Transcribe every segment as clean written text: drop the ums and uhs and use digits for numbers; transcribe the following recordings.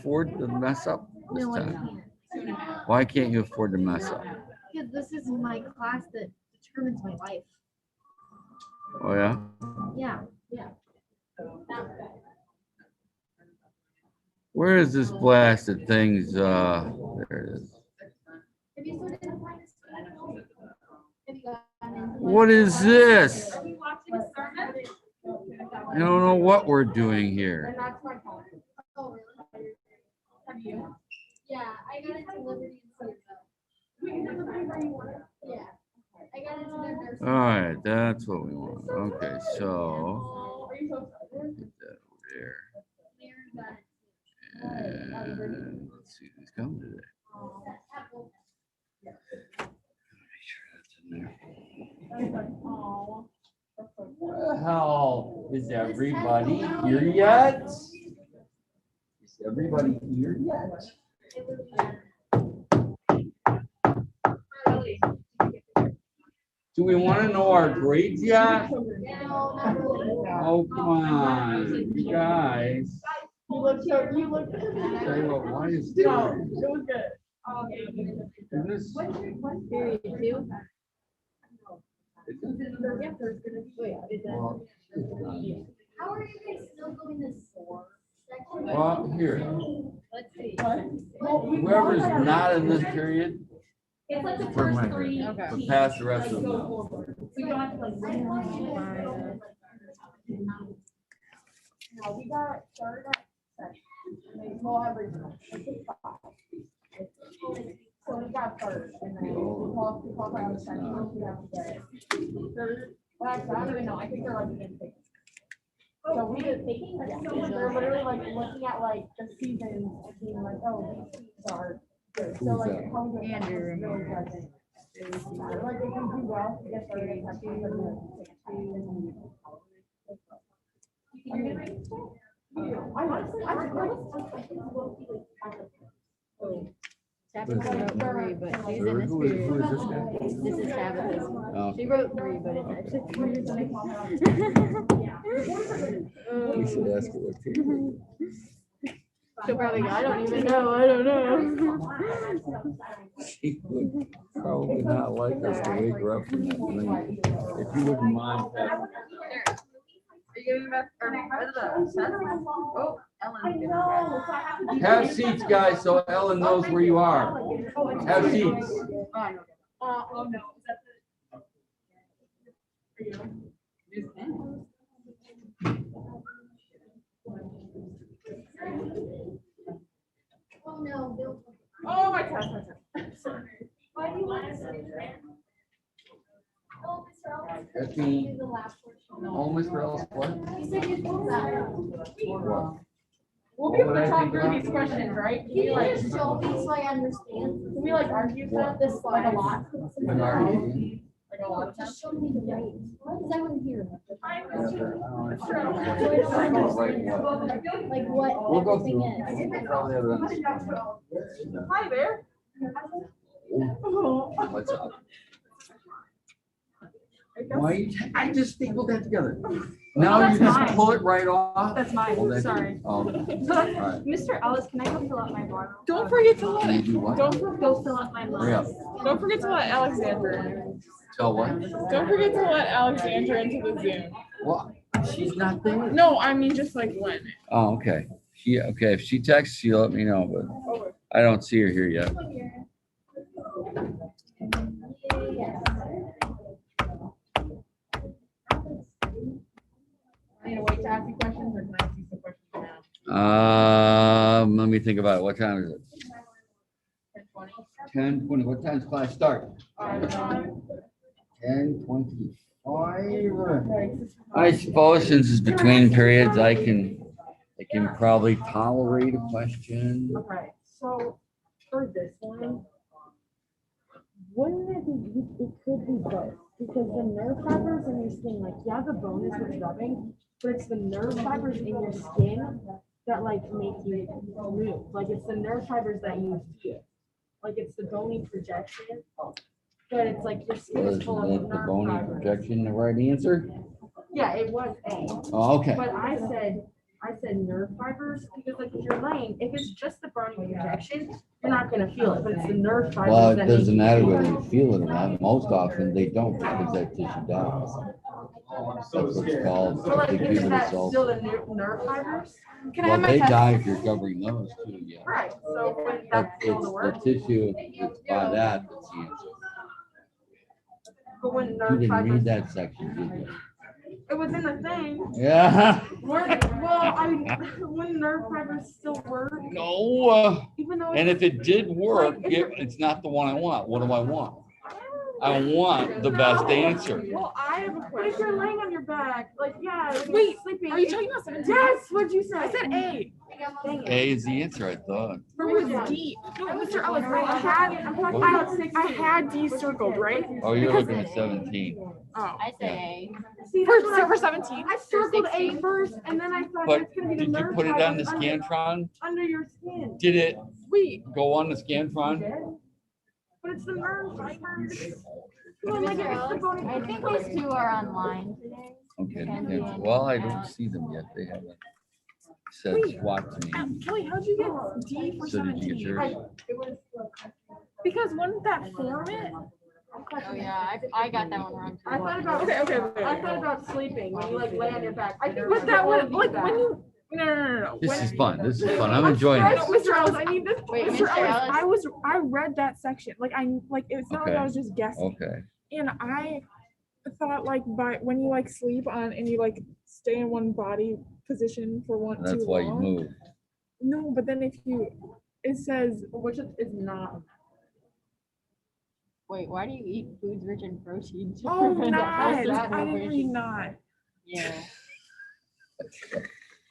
afford to mess up this No, I time? can't. Why can't you afford to mess up? Because this is my class that determines my life. Oh yeah? Yeah, yeah. Where is this blasted things? There it is. Have you started applying? Have you gotten into What is this? Are we watching a sermon? I don't know what we're doing here. Oh, really? Have you? Yeah, I got into Liberty and Citadel. Yeah. I got into their nursing. All right, that's what we want. Okay, so get that over there. And let's see who's coming today. Make sure that's in there. Well, is everybody here yet? Is everybody here yet? Do we want to know our grades yet? Oh, come on, you guys. You look. Tell you what, why is this? It was good. This? Period two. Well, How are you guys still going to four? well, here, Let's see. whoever's not in this period, It's like the for first my three. grade, but pass the rest of them. We don't have to like. No, we got started at 7. We'll have regional. It's 5. So we got first, and then we talk around the second. We have to get third. Well, actually, I don't even know. I think they're like in six. So we just taking. They're literally like looking at like the seasons and being like, oh, these teams are good. So like, how we do Andrew really good. Like if we do well, we get started. We have to do I honestly, I Tabitha wrote 3, but she's in this Who is period. this guy? This is Tabitha's. Oh. She wrote 3, but it's actually 3. We should ask her what period. She'll probably go, I don't even know. I don't know. She would probably not like us to wake her up from that dream. If you wouldn't mind. Are you giving back or the test? Oh, Ellen. Have seats, guys, so Ellen knows where you are. Have seats. Oh no. Oh, no, Bill. Oh, my test. Sorry. Why do you want to say that? Oh, Mr. Ellis. That's me. Do the last portion. Oh, Mr. Ellis, what? You said you'd do that. What? We'll be able to talk through these questions, right? Can you just show me so I understand? Can we like argue about this like a lot? An argument? Like a lot of Just times? show me the grades. Because I wouldn't hear. Like We'll what go everything through. is. We'll probably have it on. Hi there. What's up? Why? I just stapled that together. Now that's you just mine. pull it right off? That's mine, Oh, that's- sorry. Oh, all right. Mr. Ellis, can I go fill out my blog? Don't forget to Can you let do what? Go fill out my Hurry up. blog. don't forget to let Alexandra. Tell what? Don't forget to let Alexandra into the Zoom. What? She's not there. No, I mean just like when. Oh, okay. Okay. If she texts you, let me know, but I don't see her here yet. I need to wait to ask you questions or can I see some questions now? Let me think about it. What time is it? 10:20? 10:20. What time's class start? 10:25. 10:25. I suppose since it's between periods, I can probably tolerate a question. Okay, so for this one, wouldn't it be, it could be both, because the nerve fibers in your skin, like, yeah, the bone is what's rubbing, but it's the nerve fibers in your skin that like make you move. Like it's the nerve fibers that you feel. Like it's the bony projection, but it's like your skin is full of Wasn't that the nerve bony fibers. projection the right answer? Yeah, it was A. Oh, okay. But I said, I said nerve fibers because like if you're laying, if it's just the bony projection, you're not gonna feel it, but it's the nerve fibers. Well, it that doesn't make matter you whether feel you feel it or not. Most often they don't because that tissue dies. That's what's called. So like, the isn't that cell. still the nerve fibers? Can I Well, have my they test? die if you're covering those too, yeah. Right, so when But that's still it's the work, the tissue, it's by that that's the answer. but when You nerve didn't read fibers, that section, did you? it was in the thing. Yeah. When nerve fibers still work, No, even though. and if it did work, Like, if you're- it's not the one I want. What do I want? I want the best answer. Well, I have a question. But if you're laying on your back, like, yeah. when Wait, you're sleeping. Are you talking about 17? Yes, what'd you say? I said A. Dang it. A is the answer, I thought. Or was D? No, Mr. Ellis, I'm talking about 16. I had D circled, right? Oh, you're Because- looking at 17. Oh. I say See, For, that's what for 17? I circled A 16. first, and then I thought But that's gonna be the did you nerve put it on the fibers Scantron? under your skin. Did it Wait, go on the Scantron? But it's the nerve fibers. Mr. Well, like, it's the Ellis, bony I think those two are online today. Okay, yeah. Well, I don't see them yet. They haven't said Wait. SWAT to me. Kelly, how'd you get D for So did you get 17? yours? It was. Because wouldn't that form it? Oh yeah, I got that one wrong. I thought about. Okay. I thought about sleeping when you like lay on your back. I think But that would, like, when you, no. This When- is fun. This is fun. I'm enjoying No, this. Mr. Ellis, I need this. Wait, Mr. Mr. Ellis, Ellis? I read that section. Like, it's not like I Okay. was just guessing. Okay. And I thought like when you like sleep on and you like stay in one body position for And that's too why you long. move. No, but then it says, Which is not. Wait, why do you eat foods rich in protein? to oh, prevent not. ulcers I from didn't read breaking? not. Yeah.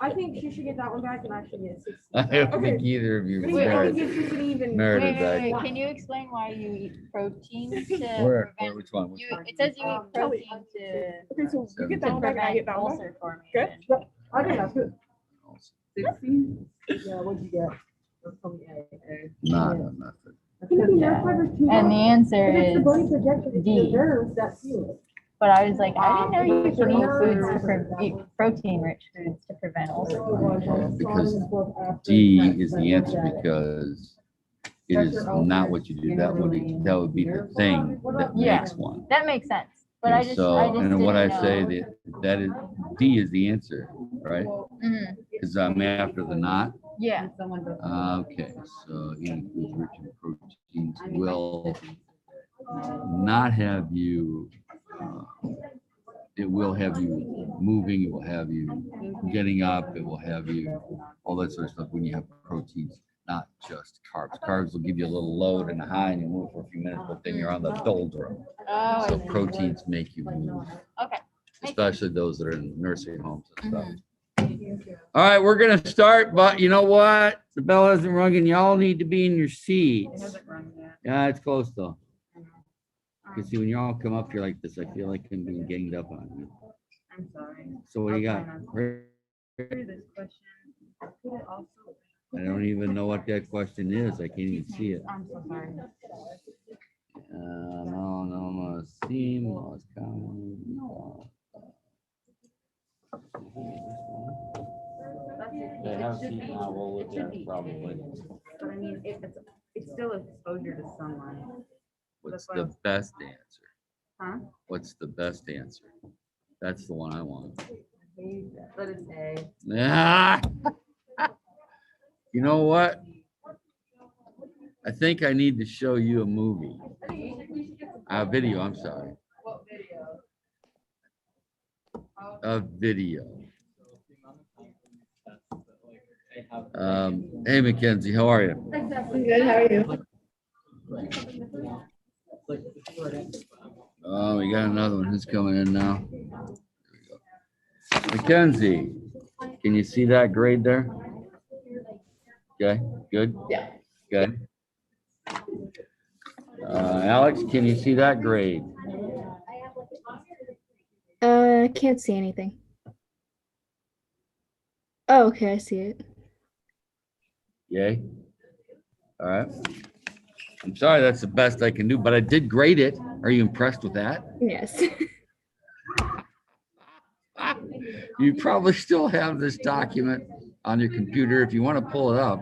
I think she should get that one back and actually get 16. I don't Okay. think either of you Wait, I merit, think you should even. merited Wait, that. can you explain why you eat protein to Where, prevent? which one? Which You, one? it says you eat Kelly. protein to Okay, so you get that to one back and I get prevent that one back. ulcer formation. Good. I think that's good. 16? Yeah, what'd you get? That's probably A. No, no, nothing. It's gonna be nerve fibers too. And the answer If it's the bony is, projection, it's D. the nerves that feel it. but I was like, I didn't know you could eat foods to eat protein-rich foods to prevent ulcer formation. Because D is the answer because it is not what you do. That would be the thing that Yeah. makes one. That makes sense. But I And just, so, I just and what I didn't say know. that is, D is the answer, right? Mhm. Because I'm after the not. Yeah. Okay, so eating foods rich in proteins will not have you, it will have you moving, it will have you getting up, it will have you, all that sort of stuff when you have proteins, not just carbs. Carbs will give you a little load and a high and you move for a few minutes, but then you're on the doldrum. Oh, So I see. proteins make you move, Okay. especially those that are in nursing homes and stuff. Mhm. All right, we're gonna start, but you know what? The bell hasn't rung and y'all need to be in your seats. Yeah, it's close though. You see, when you all come up here like this, I feel like I'm being ganged up on. You. I'm sorry. So what do you got? This question. I don't even know what that question is. I can't even see it. I'm so sorry. No, seam, lost count. They have seen now, we'll look at it probably. But I mean, it's still exposure to sunlight. What's the best answer? Huh? What's the best answer? That's the one I want. But it's A. Ah! You know what? I think I need to show you a movie. A video, I'm sorry. What video? A video. Hey Mackenzie, how are you? Exactly. Good, how are you? Oh, we got another one. Who's coming in now? There we go. Mackenzie, can you see that grade there? Okay, good. Yeah. Good. Alex, can you see that grade? Can't see anything. Oh, okay, I see it. Yay. All right. I'm sorry, that's the best I can do, but I did grade it. Are you impressed with that? Yes. You probably still have this document on your computer. If you want to pull it up,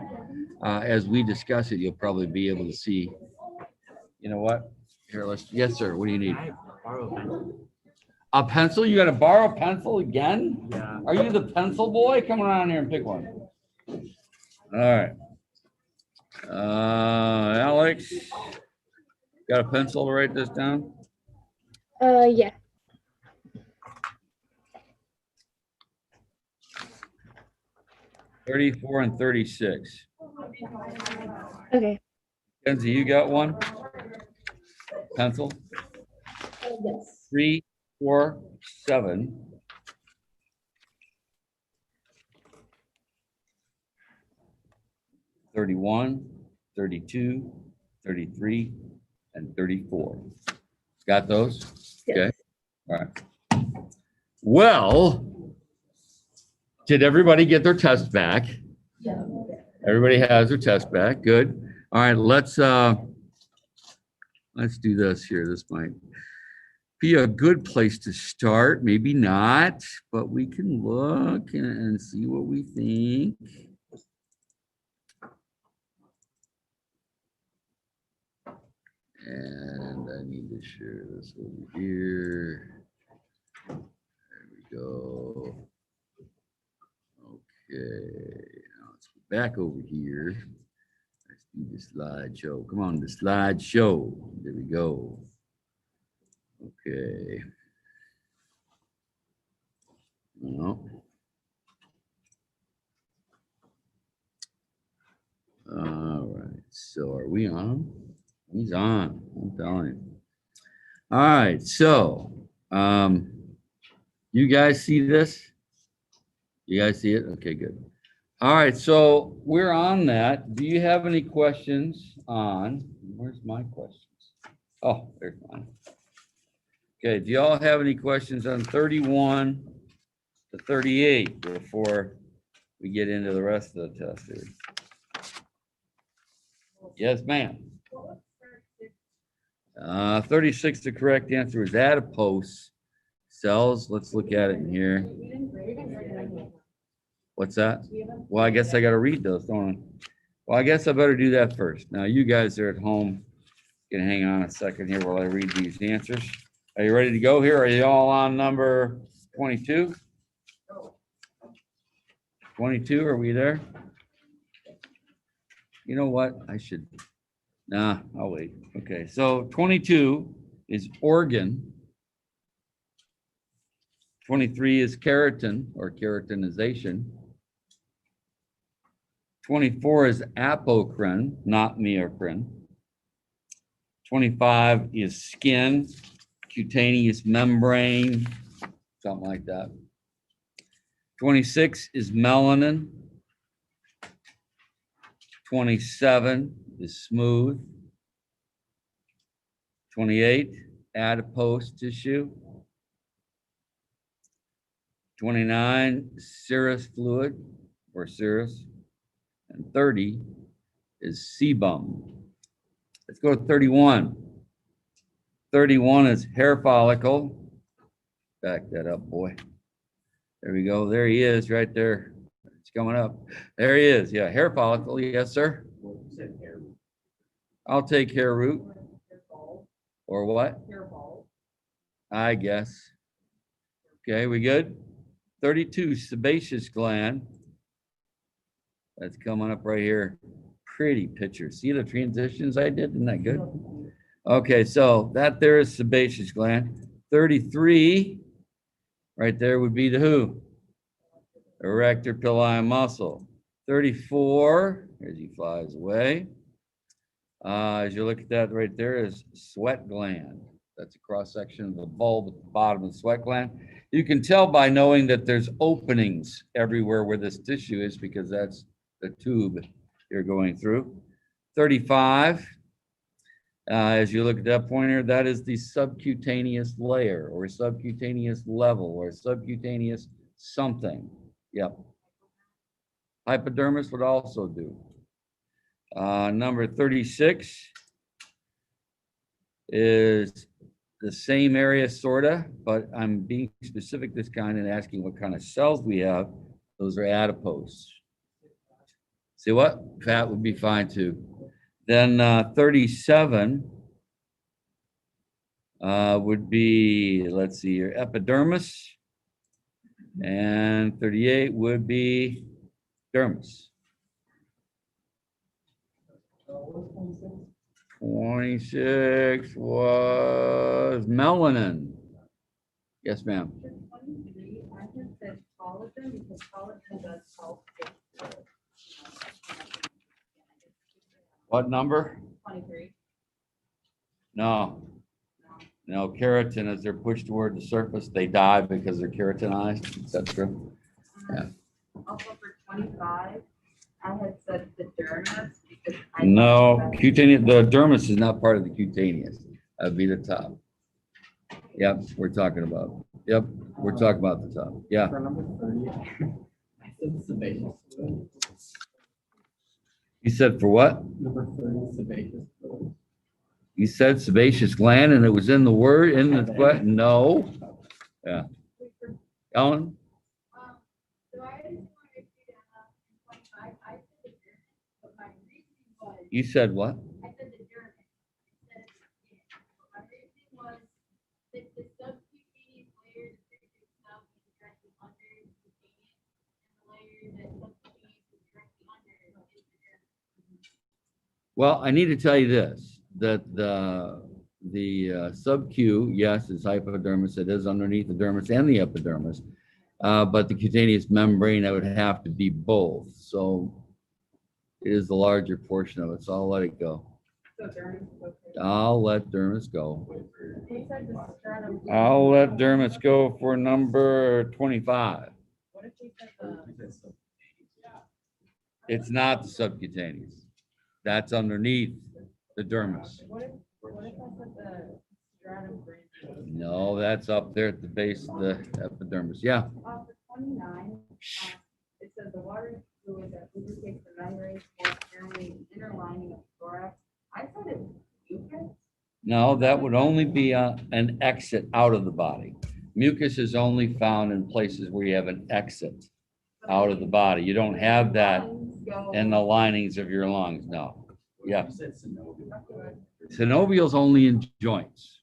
as we discuss it, you'll probably be able to see. You know what? Here, yes, sir. What do you need? I borrow a pencil. A pencil? You got to borrow a pencil again? Yeah. Are you the pencil boy? Come around here and pick one. All right. Alex, got a pencil to write this down? Yeah. $34 and $36. Okay. Kenzie, you got one? Pencil? Yes. 3, 4, 7. 31, 32, 33, and 34. Got those? Yes. Okay. All right. Well, did everybody get their test back? Yeah. Everybody has their test back. Good. All right, let's do this here. This might be a good place to start. Maybe not, but we can look and see what we think. And I need to share this over here. There we go. Okay, now let's go back over here. Let's do the slideshow. Come on, the slideshow. There we go. Okay. No. All right, so are we on? He's on, I'm telling you. All right, so you guys see this? You guys see it? Okay, good. All right, so we're on that. Do you have any questions on, where's my questions? Oh, there's mine. Okay, do y'all have any questions on 31 to 38 before we get into the rest of the test here? Yes, ma'am. 36, the correct answer is adipose cells. Let's look at it in here. What's that? Well, I guess I got to read those, don't I? Well, I guess I better do that first. Now, you guys are at home. Can hang on a second here while I read these answers. Are you ready to go here? Are you all on number 22? 22, are we there? You know what? I should, nah, I'll wait. Okay, so 22 is organ. 23 is keratin or keratinization. 24 is apocrine, not meocrine. 25 is skin, cutaneous membrane, something like that. 26 is melanin. 27 is smooth. 28, adipose tissue. 29, serous fluid or serous. And 30 is sebum. Let's go to 31. 31 is hair follicle. Back that up, boy. There we go. There he is right there. It's coming up. There he is. Yeah, hair follicle. Yes, sir. I'll take hair root. Or what? I guess. Okay, we good? 32, sebaceous gland. That's coming up right here. Pretty picture. See the transitions I did? Isn't that good? Okay, so that there is sebaceous gland. 33, right there would be the who? Erector pili muscle. 34, as he flies away. As you look at that right there is sweat gland. That's a cross section of the bulb at the bottom of the sweat gland. You can tell by knowing that there's openings everywhere where this tissue is because that's the tube you're going through. 35, as you look at that pointer, that is the subcutaneous layer or subcutaneous level or subcutaneous something. Yep. Hypodermis would also do. Number 36 is the same area sorta, but I'm being specific this kind and asking what kind of cells we have. Those are adipose. See what? Fat would be fine too. Then 37 would be, let's see here, epidermis. And 38 would be dermis. 26 was melanin. Yes, ma'am. What number? 23. No. No, keratin, as they're pushed toward the surface, they die because they're keratinized. Is that true? Yeah. Also for 25, I had said the dermis because I. No, cutaneous, the dermis is not part of the cutaneous. That'd be the top. Yep, we're talking about. Yep, we're talking about the top. Yeah. For number 30, I said sebaceous fluid. You said for what? Number 30, sebaceous fluid. You said sebaceous gland and it was in the word, in the what? No. Yeah. Ellen? So I just wanted to do that in 25. I said the German, but my reasoning was, You said what? I said the German instead of the skin. But my reasoning was that the subcutaneous layer, the picture itself is directly under the cutaneous, and the layer that subcutaneous is directly under is the German. Well, I need to tell you this, that the sub-Q, yes, is hypodermis. It is underneath the dermis and the epidermis. But the cutaneous membrane, I would have to be both. So it is the larger portion of it. So I'll let it go. So dermis, okay. I'll let dermis go. He said the sternum. I'll let dermis go for number 25. What if he said the? It's not the subcutaneous. That's underneath the dermis. What if I said the stratum branch? No, that's up there at the base of the epidermis. Yeah. For 29, it says the water fluid that lubricates the membranes or apparently inner lining of thorax. I said it's mucus. No, that would only be an exit out of the body. Mucus is only found in places where you have an exit out of the body. You don't have that in the linings of your lungs. No. Yeah. You said synovial. Synovial's only in joints.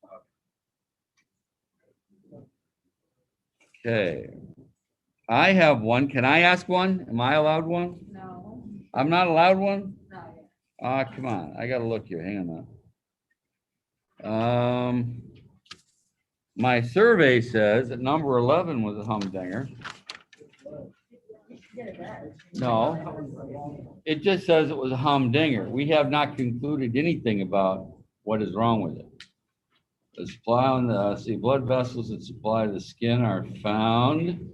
Okay. I have one. Can I ask one? Am I allowed one? No, I'm not allowed one? not yet. Come on. I gotta look here. Hang on a minute. My survey says that number 11 was a humdinger. No, it just says it was a humdinger. We have not concluded anything about what is wrong with it. The supply on the blood vessels that supply the skin are found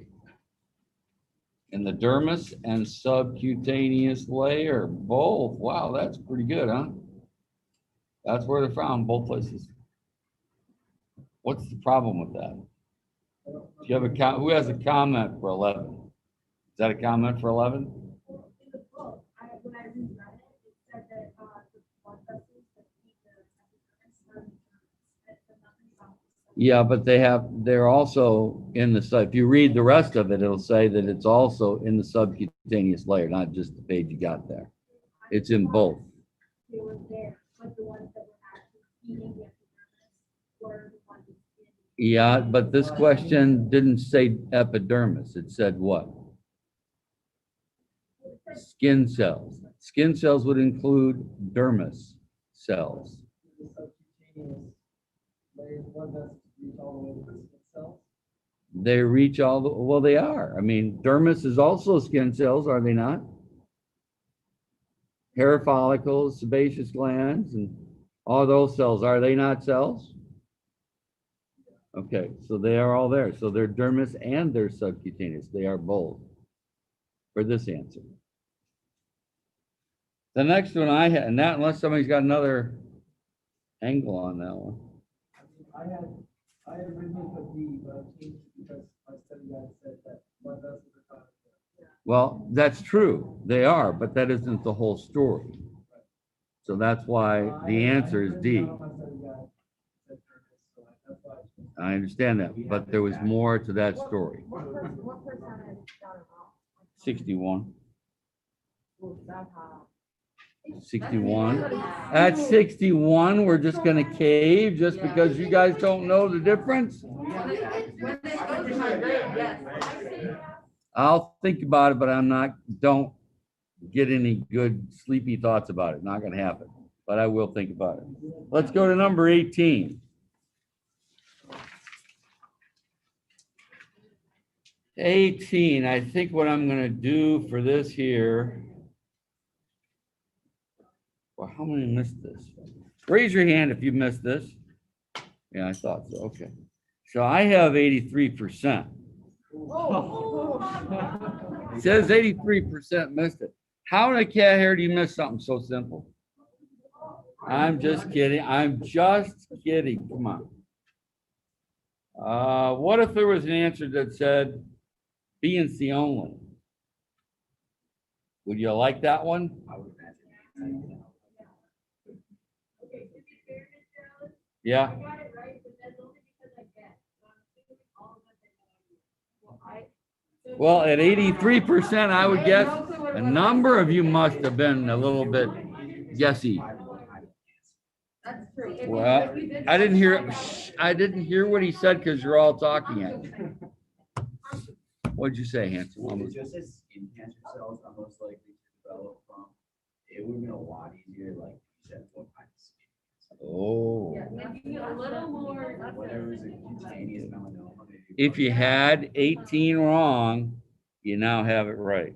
in the dermis and subcutaneous layer, both. Wow, that's pretty good, huh? That's where they're found, both places. What's the problem with that? Do you have a who has a comment for 11? Is that a comment for 11? In the book, when I reread it, it said that the blood vessels that feed the epidermis are in the dermis. That said nothing about the Yeah, but they're also in the sub. If you read the rest of it, it'll say that it's also in the subcutaneous layer, not just the page you got there. It's in both. They were there, but the ones that were actually feeding the epidermis were the ones that feed. Yeah, but this question didn't say epidermis. It said what? Skin cells. Skin cells would include dermis cells. The subcutaneous layer of blood vessels reach all the way to the skin cells. They reach all the, well, they are. I mean, dermis is also skin cells, are they not? Hair follicles, sebaceous glands, and all those cells, are they not cells? Okay, so they are all there. So they're dermis and they're subcutaneous. They are both for this answer. The next one I had, and that unless somebody's got another angle on that one. I had originally put D, but I changed it because my study guide said that blood vessels are found there. Well, that's true. They are, but that isn't the whole story. So that's why the answer is D. My study guide said dermis, so that's I understand that, but there was more to that story. What percentage got it wrong? 61. Ooh, that's high. 61. At 61, we're just gonna cave just because you guys don't know the difference? I'll think about it, but don't get any good sleepy thoughts about it. Not gonna happen, but I will think about it. Let's go to number 18. 18, I think what I'm gonna do for this here. Well, how many missed this? Raise your hand if you missed this. Yeah, I thought so. Okay. So I have 83%. It says 83% missed it. How in the cat hair do you miss something so simple? I'm just kidding. I'm just kidding. Come on. What if there was an answer that said B and C only? Would you like that one? Okay, to be fair, Mr. Ellis, Yeah. I got it right, but that's only because I guessed. So I'm assuming all of us had no idea. Well, at 83%, I would guess a number of you must have been a little bit guessy. That's true. If Well, you did I didn't hear, that, I didn't hear what he said because you're all talking at me. What'd you say, Hanson? Well, it just says skin cancer cells are most likely to develop from, it would have been a lot easier, like you said, what kind of skin cancer. Oh, if you get a little more. Whatever is a cutaneous melanoma. maybe if you had 18 wrong, you now have it right.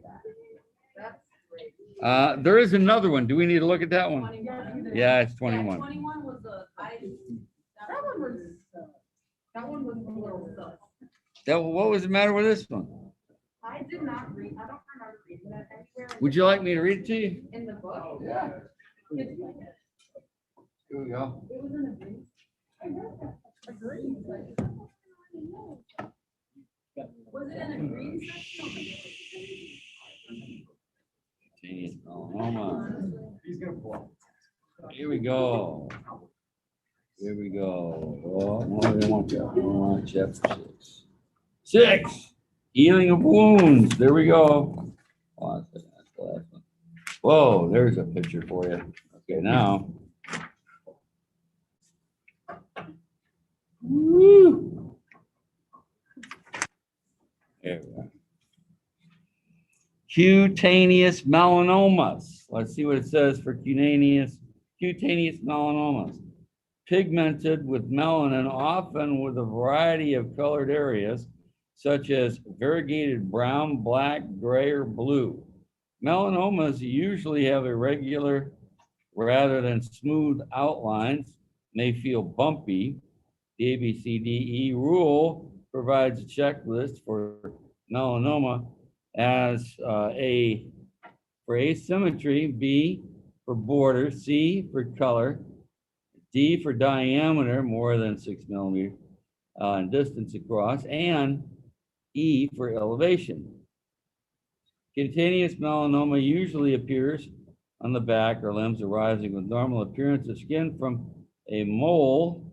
That's great. There is another one. Do we need to look at that one? Yeah, it's 21. 21 was that one was a little sus. What was the matter with this one? I did not read, I don't remember reading that anywhere. Would you like me to read it to you? In the book? Yeah. Here we go. It was in a brief. Was it in a green section? Cutaneous melanoma. He's gonna blow. Here we go. Here we go. Oh, no, I don't want that. I want chapter 6. 6, healing of wounds. There we go. Oh, that's the last one. Whoa, there's a picture for you. Okay, now. Woo. There we go. Cutaneous melanomas. Let's see what it says for cutaneous melanomas. Pigmented with melanin, often with a variety of colored areas, such as variegated brown, black, gray, or blue. Melanomas usually have irregular rather than smooth outlines, may feel bumpy. The ABCDE rule provides a checklist for melanoma as for asymmetry, B for border, C for color, D for diameter, more than 6 millimeters in distance across, and E for elevation. Cutaneous melanoma usually appears on the back or limbs arising with normal appearance of skin from a mole.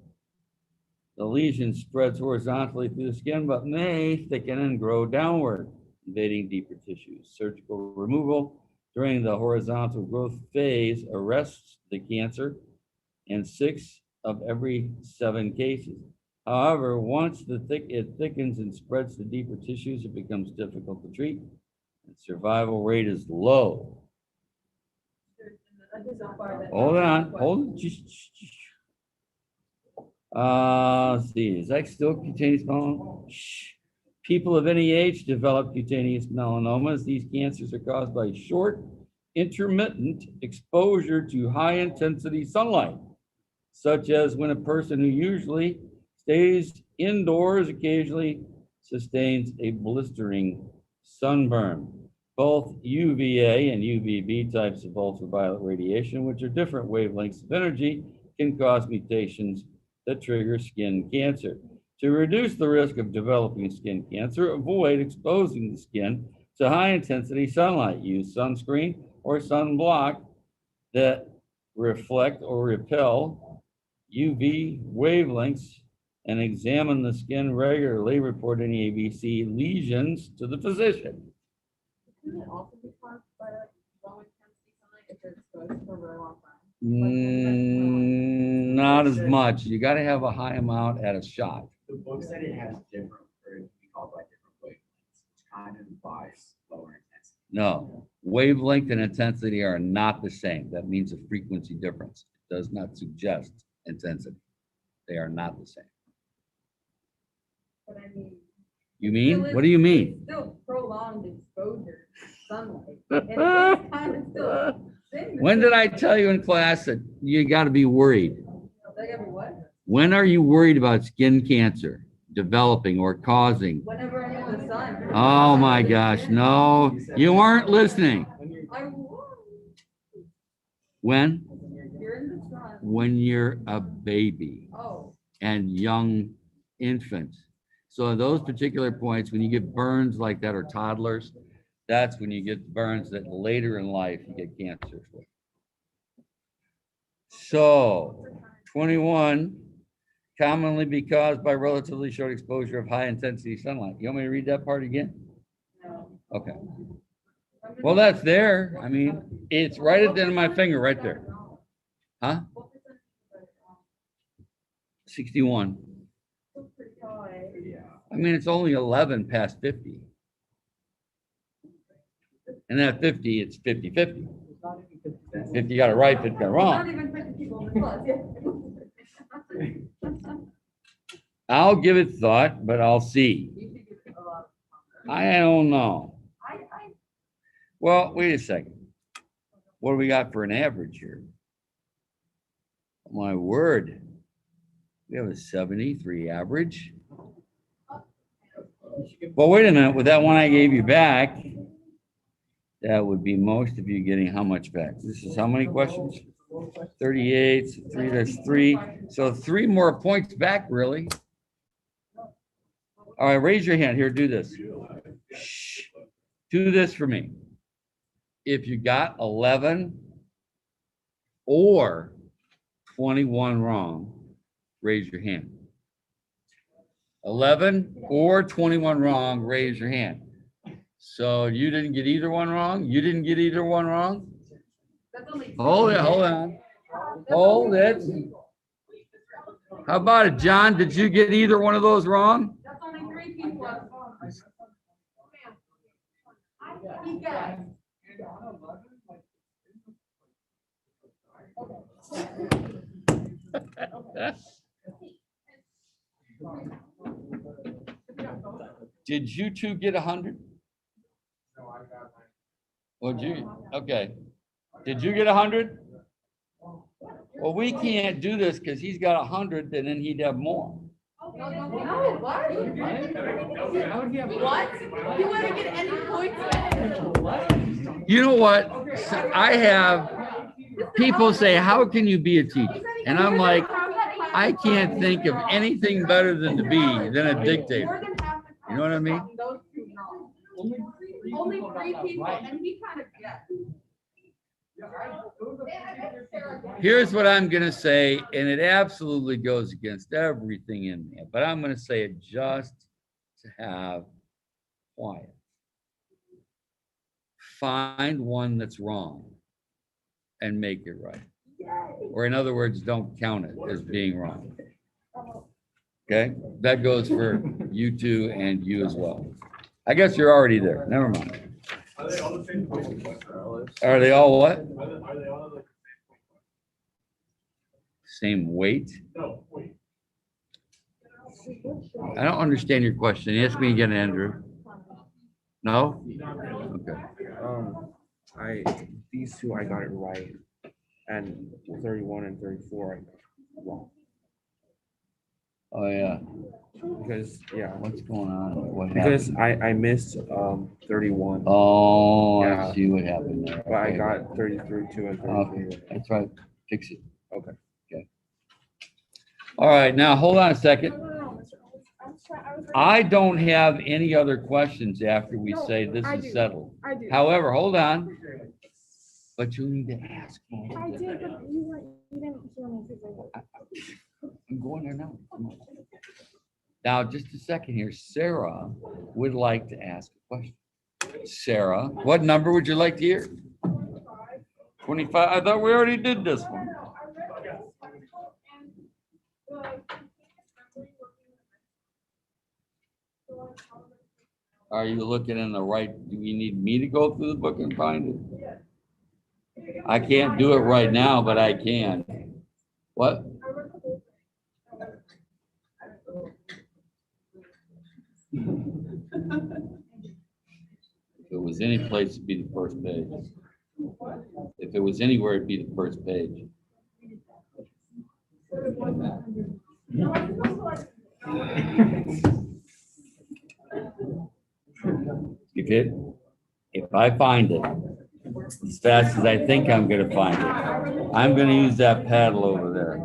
The lesion spreads horizontally through the skin, but may thicken and grow downward, invading deeper tissues. Surgical removal during the horizontal growth phase arrests the cancer in 6 of every 7 cases. However, once it thickens and spreads to deeper tissues, it becomes difficult to treat. And survival rate is low. Hold on, hold. Let's see, is that still cutaneous melanoma? People of any age develop cutaneous melanomas. These cancers are caused by short, intermittent exposure to high-intensity sunlight, such as when a person who usually stays indoors occasionally sustains a blistering sunburn. Both UVA and UVB types of ultraviolet radiation, which are different wavelengths of energy, can cause mutations that trigger skin cancer. To reduce the risk of developing skin cancer, avoid exposing the skin to high-intensity sunlight. Use sunscreen or sunblock that reflect or repel UV wavelengths and examine the skin regularly. Report any ABC lesions to the physician. Couldn't it also be caused by low intensity sunlight if they're exposed for a very long time? Not as much. You got to have a high amount at a shot. The book said it has different, or it can be called by different wavelengths, which kind of implies lower intensity. No, wavelength and intensity are not the same. That means a frequency difference. It does not suggest intensity. They are not the same. But I mean. You mean? What do you mean? Still prolonged exposure to sunlight. And it's kind of still. When did I tell you in class that you got to be worried? They gotta be what? When are you worried about skin cancer developing or causing? Whenever I'm in the sun. Oh my gosh, no, you weren't listening. I was. When? You're in the sun. When you're a baby Oh. and young infants. So at those particular points, when you get burns like that or toddlers, that's when you get burns that later in life you get cancer for. So 21, commonly be caused by relatively short exposure of high intensity sunlight. You want me to read that part again? No. Okay. Well, that's there. I mean, it's right at the end of my finger right there. Huh? 61. Yeah. I mean, it's only 11 past 50. And at 50, it's 50-50. 50 got it right, 50 got it Not wrong. even 50 people in the class, yeah. I'll give it thought, but I'll see. You should give it a lot of I don't know. I Well, wait a second. What do we got for an average here? My word. We have a 73 average. Well, wait a minute. With that one I gave you back, that would be most of you getting how much back? This is how many questions? 38, 3, that's 3. So 3 more points back, really. All right, raise your hand. Here, do this. Shh. Do this for me. If you got 11 or 21 wrong, raise your hand. 11 or 21 wrong, raise your hand. So you didn't get either one wrong? You didn't get either one wrong? That's only. Hold it, hold on. Hold it. How about it, John? Did you get either one of those wrong? That's only 3 people. He got. Did you two get 100? Well, you, okay. Did you get 100? Well, we can't do this because he's got 100 and then he'd have more. No, what? What? You wouldn't get any points back. You know what? So I have people say, how can you be a teacher? And I'm like, I can't think of anything better than to be than a dictator. You know what I mean? Only 3 people, and he kind of guessed. Here's what I'm going to say, and it absolutely goes against everything in there, but I'm going to say it just to have quiet. Find one that's wrong and make it right. Or in other words, don't count it as being wrong. Okay? That goes for you two and you as well. I guess you're already there. Never mind. Are they all the same point? Are they all what? Are they all the Same weight? no, wait. I don't understand your question. Ask me again, Andrew. No? Okay. These two I got it right, and 31 and 34 I got it wrong. Oh, yeah. Because What's going on? What because happened? I missed 31. Oh, Yeah. I see what happened there. But I Okay. got 33 too and 33. Okay, that's right. Fix it. Okay. Okay. All right, now hold on a second. I don't have any other questions after we No, say this I is do. settled. I do. However, hold on. But you need to ask. I did, but you didn't hear me because I I'm going there now. Come on. Now, just a second here. Sarah would like to ask a question. Sarah, what number would you like to hear? 25. I thought we already did this one. Are you looking in the right? Do you need me to go through the book and find it? I can't do it right now, but I can. What? If it was any place, it'd be the first page. If it was anywhere, it'd be the first page. If I find it as fast as I think I'm gonna find it, I'm gonna use that paddle over there.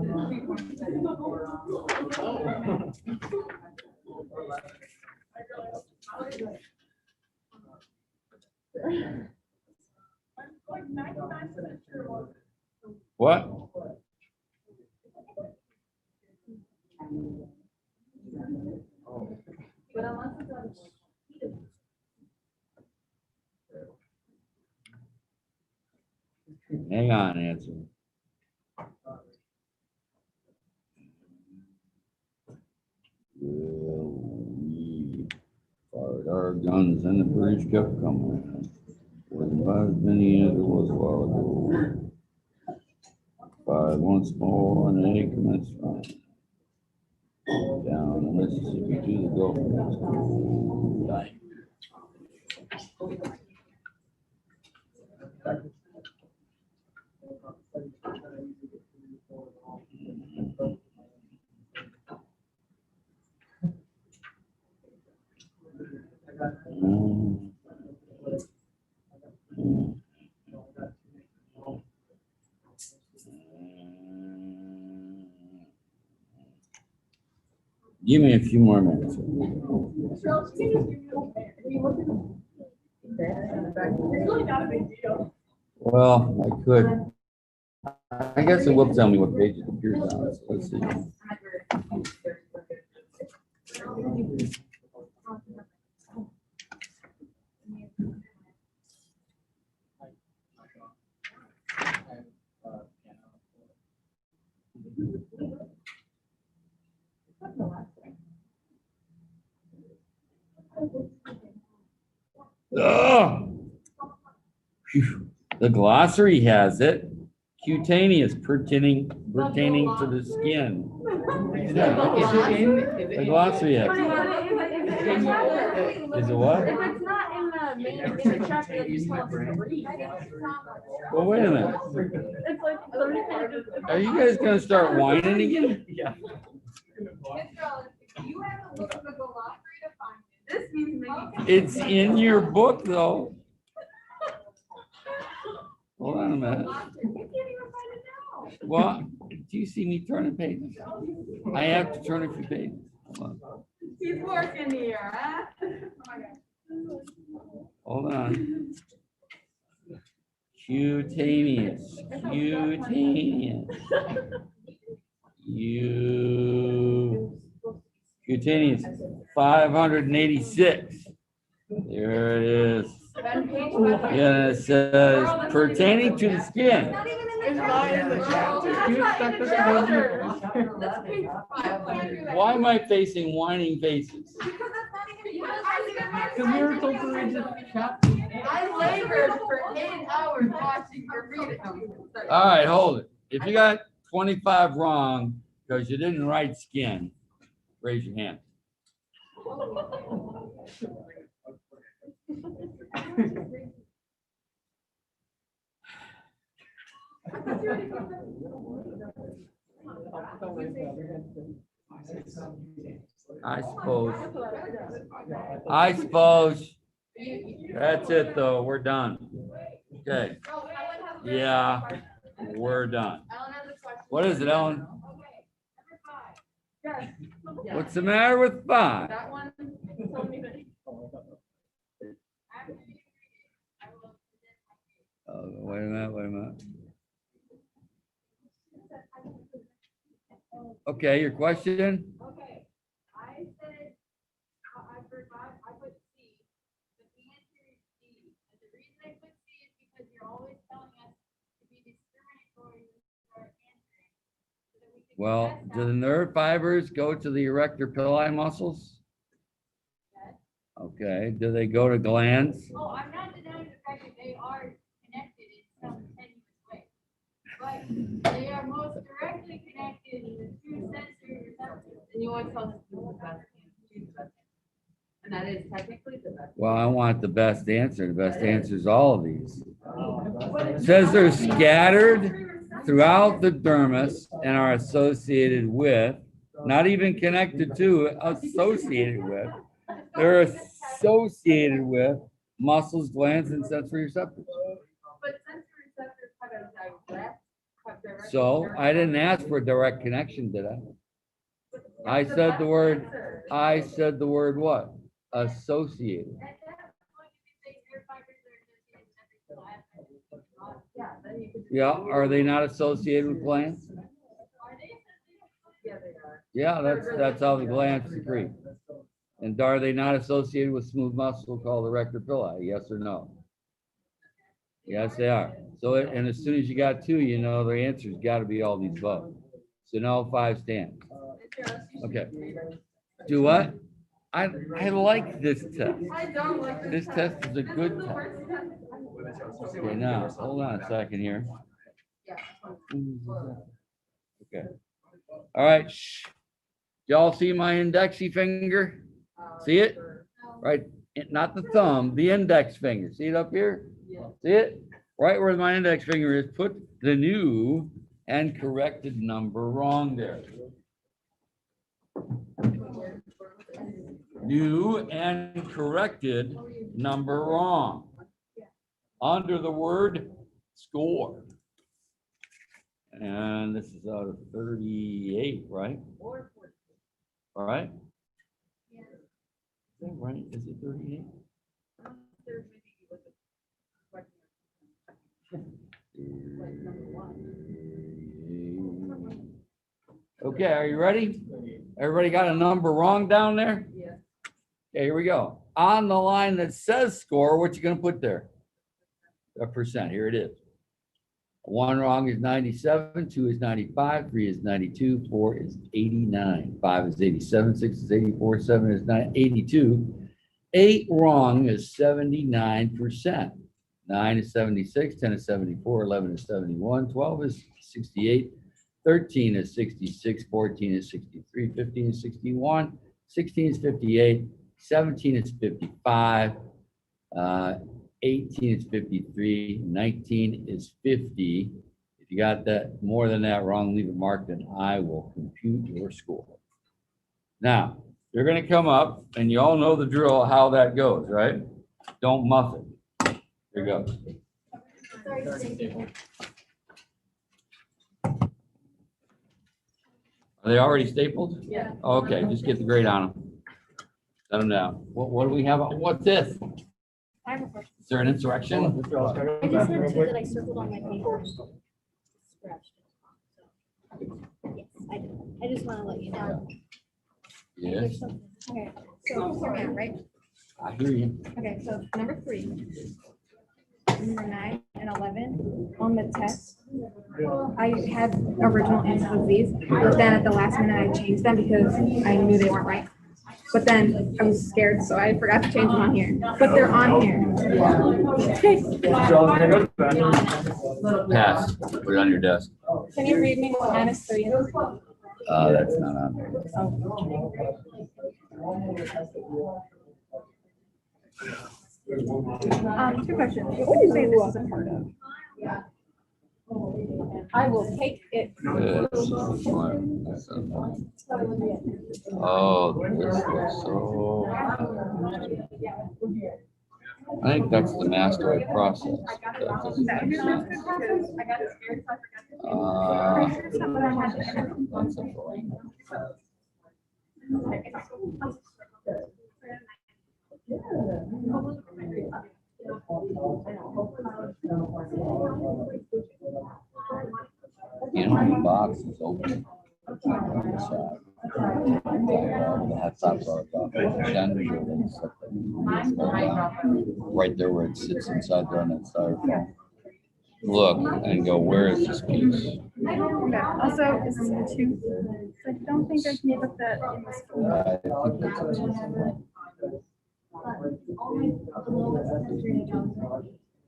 What? Hang on, answer. We fired our guns and the British kept coming. Wasn't about as many as it was a while ago. Fired once more and they commenced running. Down the Mississippi to the Gulf of Mexico. Give me a few more minutes. It's really not a big deal. Well, I could. I guess it will tell me what page it appears on. So let's see. Phew. The glossary has it. Cutaneous, pertaining to the skin. The glossary has it. Is it what? If it's not in the main, in the chapter that you tell us to read. Well, wait a minute. It's like 30 pages. Are you guys gonna start whining again? Yeah. You have to look at the glossary to find it. This means making. It's in your book, though. Hold on a minute. You can't even find it now. Well, do you see me turning pages? I have to turn a few pages. Hold on. He's working here, huh? Hold on. Cutaneous. Cutaneous. 586. There it is. Yeah, it says pertaining to the skin. It's not in the chapter. That's page 500. Why am I facing whining faces? Because we were told to read the chapter. I labored for 8 hours watching your reading. All right, hold it. If you got 25 wrong because you didn't write skin, raise your hand. I suppose. That's it, though. We're done. Okay. Yeah, we're done. What is it, Ellen? What's the matter with 5? That one. Wait a minute. Okay, your question? Okay, I said, I forgot, I put C, but the answer is D. And the reason I put C is because you're always telling us to be discriminatory with our answering. So that we can Well, test do out the nerve fibers go to the erector pili muscles? that. Okay, do they go to glands? Oh, I'm not denying the fact that they are connected in some tenuous way. But they are most directly connected through sensory receptors. And you always tell us to do the best, do the best. And that is technically the best. Well, I want the best answer. The best answer is all of these. It says they're scattered throughout the dermis and are associated with, not even connected to, associated with. They're associated with muscles, glands, and sensory receptors. But sensory receptors have a direct. So I didn't ask for a direct connection, did I? I said the word what? Associated. At that point, you can say nerve fibers are associated with every single aspect. Yeah, then you could. Yeah, are they not associated with glands? Are they associated? Yeah, they are. Yeah, that's how the glands secrete. And are they not associated with smooth muscle called erector pili? Yes or no? Yes, they are. So, and as soon as you got two, you know the answer's got to be all these above. So now 5 stands. Okay. Do what? I like this test. I don't like This test is a good test. Okay, now, hold on a second here. Okay. All right. Shh. Y'all see my indexy finger? See it? Right, not the thumb, the index finger. See it up here? See it? Right where my index finger is, put the new and corrected number wrong there. New and corrected number wrong. Under the word score. And this is out of 38, right? All right? Is that right? Is it 38? Okay, are you ready? Everybody got a number wrong down there? Yeah. Okay, here we go. On the line that says score, what you gonna put there? A percent, here it is. 1 wrong is 97, 2 is 95, 3 is 92, 4 is 89, 5 is 87, 6 is 84, 7 is 82. 8 wrong is 79%. 9 is 76, 10 is 74, 11 is 71, 12 is 68, 13 is 66, 14 is 63, 15 is 61, 16 is 58, 17 is 55, 18 is 53, 19 is 50. If you got that more than that wrong, leave it marked and I will compute your score. Now, you're gonna come up and you all know the drill, how that goes, right? Don't muff it. Here goes. Are they already stapled? Yeah. Okay, just get the grade on them. Set them down. What do we have? What's this? I have a question. Is there an insurrection? I just had two that I circled on my paper. Scratched. Yes, I did. I just want to let you know. Yes, There's something. Okay, so hear me out, right? I hear you. Okay, so number 3, number 9 and 11 on the test. I had original answers of these, but then at the last minute I changed them because I knew they weren't right. But then I was scared, so I forgot to change them on here. But they're on here. Pass. Put it on your desk. Can you read me what -3 is? That's not on there. Two questions. What would you say this is a part of? I will take it. Oh, this is so. I think that's the mastoid process. That doesn't make sense. That's a point. You know, the box is open. Right there where it sits inside there on that styrofoam. Look and go, where is this piece? Also, is this a tooth? I don't think I can put that in this folder. I think that's a tooth.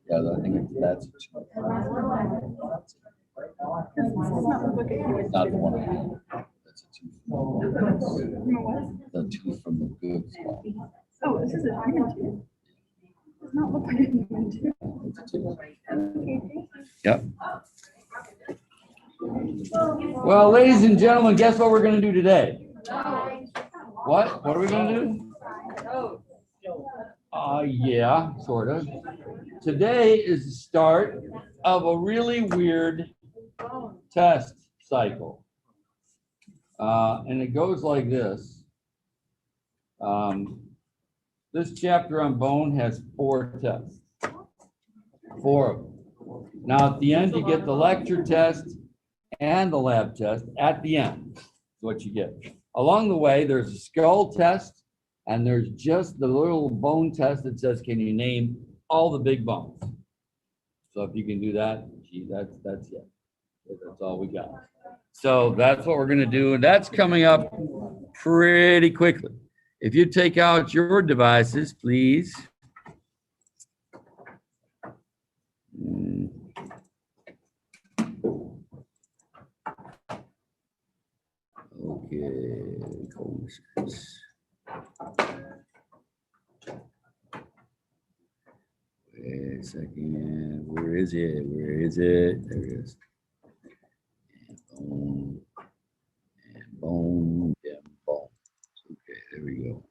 Yeah, I think that's a tooth. Not the one I had. That's a tooth. The tooth from the goods. Oh, this is a diamond tooth. Does not look like a diamond tooth. Okay. Yep. Well, ladies and gentlemen, guess what we're going to do today? What? What are we going to do? Yeah, sort of. Today is the start of a really weird test cycle. And it goes like this. This chapter on bone has 4 tests. 4 of them. Now, at the end, you get the lecture test and the lab test at the end. That's what you get. Along the way, there's a skull test, and there's just the little bone test that says, can you name all the big bones? So if you can do that, gee, that's it. That's all we got. So that's what we're going to do, and that's coming up pretty quickly. If you take out your devices, please. Okay, courses. Wait a second. Where is it? Where is it? There it is. And bone. And bone. Yeah, bone. Okay, there we go.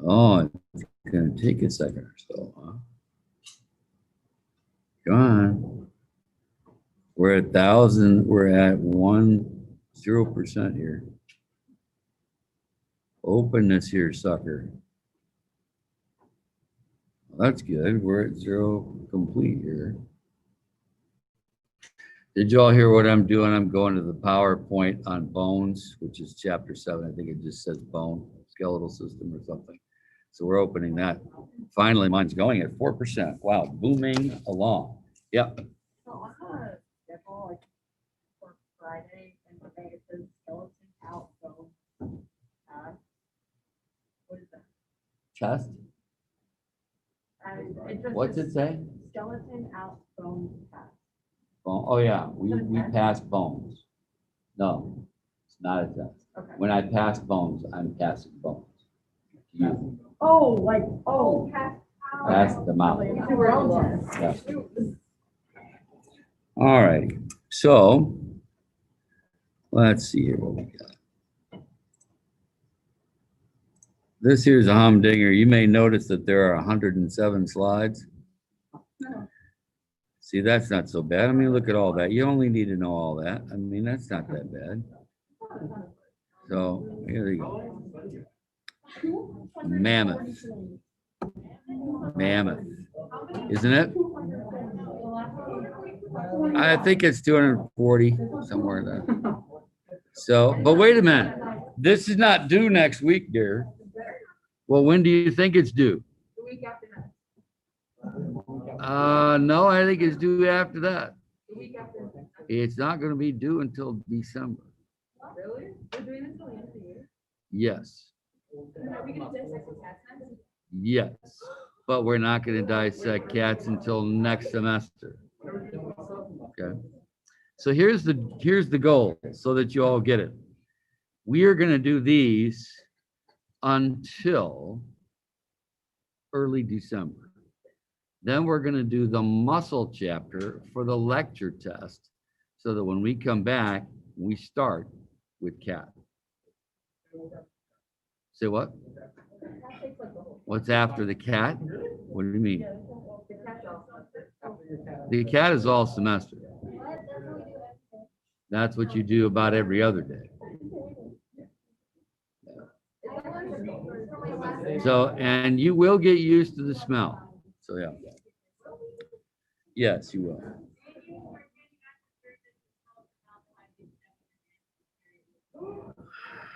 Oh, it's gonna take a second or so, huh? Come on. We're at 1,000. We're at 0% here. Open this here, sucker. Well, that's good. We're at 0 complete here. Did you all hear what I'm doing? I'm going to the PowerPoint on bones, which is chapter 7. I think it just says bone, skeletal system or something. So we're opening that. Finally, mine's going at 4%. Wow, booming along. Yep. For Friday and today it says skeleton out, so, what is that? Chest. It just What's says it say? skeleton out, bone test. Bone. Oh yeah, we passed bones. No, it's not a test. Okay. When I pass bones, I'm passing bones. You Oh, like, oh. pass them out. Yeah. All right. So let's see here what we got. This here's a humdinger. You may notice that there are 107 slides. See, that's not so bad. I mean, look at all that. You only need to know all that. I mean, that's not that bad. So here we go. Mammoth. Mammoth. Isn't it? I think it's 240, somewhere there. So, but wait a minute. This is not due next week, dear. Well, when do you think it's due? The week after that. No, I think it's due after that. The week after that. It's not going to be due until December. Really? We're doing this till the end of the year? Yes. Are we gonna dissect the cats next? Yes. But we're not going to dissect cats until next semester. Okay. So here's the goal so that you all get it. We are going to do these until early December. Then we're going to do the muscle chapter for the lecture test so that when we come back, we start with cat. Say what? What's after the cat? What do you mean? The cat is all semester. That's what you do about every other day. So, and you will get used to the smell. So, yeah. Yes, you will.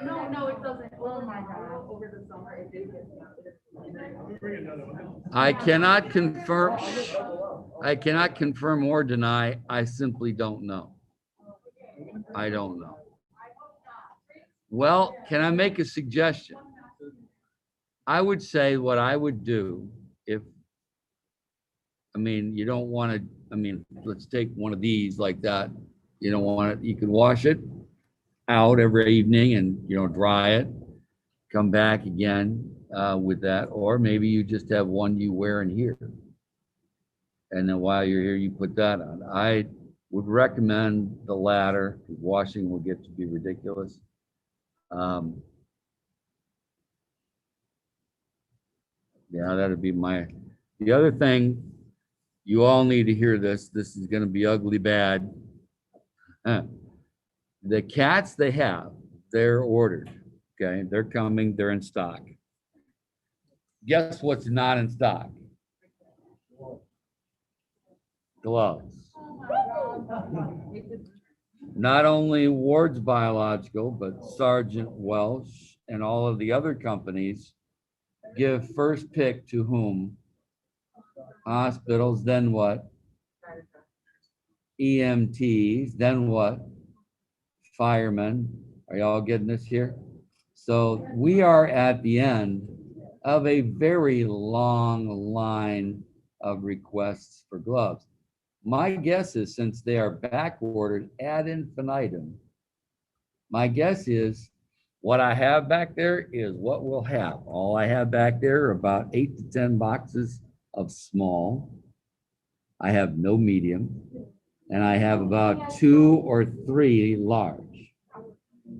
No, it doesn't. Oh my God. Over the summer, it did get. I cannot confirm, or deny. I simply don't know. I don't know. Well, can I make a suggestion? I would say what I would do if, I mean, you don't want to, I mean, let's take one of these like that. You don't want it, you can wash it out every evening and, you know, dry it, come back again with that. Or maybe you just have one you wear in here. And then while you're here, you put that on. I would recommend the latter. Washing will get to be ridiculous. Yeah, that'd be my, the other thing, you all need to hear this. This is going to be ugly bad. The cats they have, they're ordered. Okay, they're coming, they're in stock. Guess what's not in stock? Gloves. Not only Ward's Biological, but Sergeant Welsh and all of the other companies give first pick to whom? Hospitals, then what? EMTs, then what? Firemen. Are y'all getting this here? So we are at the end of a very long line of requests for gloves. My guess is, since they are back ordered ad infinitum, my guess is what I have back there is what we'll have. All I have back there are about 8 to 10 boxes of small. I have no medium, and I have about 2 or 3 large.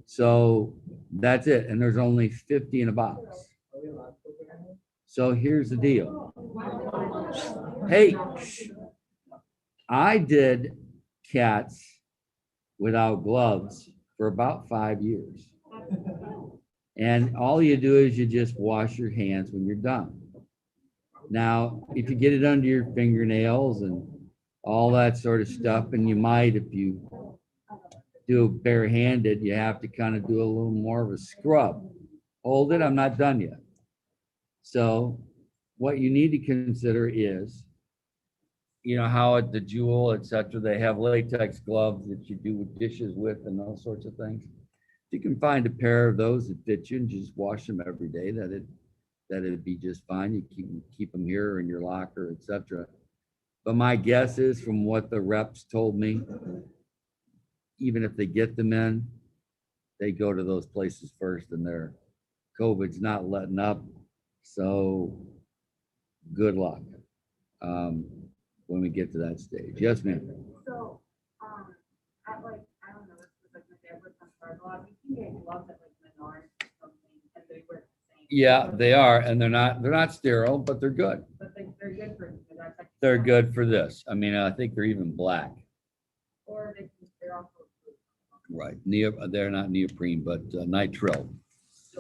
So that's it, and there's only 50 in a box. So here's the deal. Hey, I did cats without gloves for about 5 years. And all you do is you just wash your hands when you're done. Now, if you get it under your fingernails and all that sort of stuff, and you might, if you do it barehanded, you have to kind of do a little more of a scrub. Hold it, I'm not done yet. So what you need to consider is, you know, how at the Jewel, etc., they have latex gloves that you do with dishes with and those sorts of things. You can find a pair of those that fit you and just wash them every day. That'd be just fine. You keep them here in your locker, etc. But my guess is, from what the reps told me, even if they get them in, they go to those places first, and their COVID's not letting up. So good luck when we get to that stage. Yes, ma'am. So, at like, I don't know, it's like my dad works on cars a lot. You can get gloves at like Menards or something, and they work the same. Yeah, they are, and they're not sterile, but they're good. But they're good for. They're good for this. I mean, I think they're even black. Or they're also. Right, they're not neoprene, but nitrile.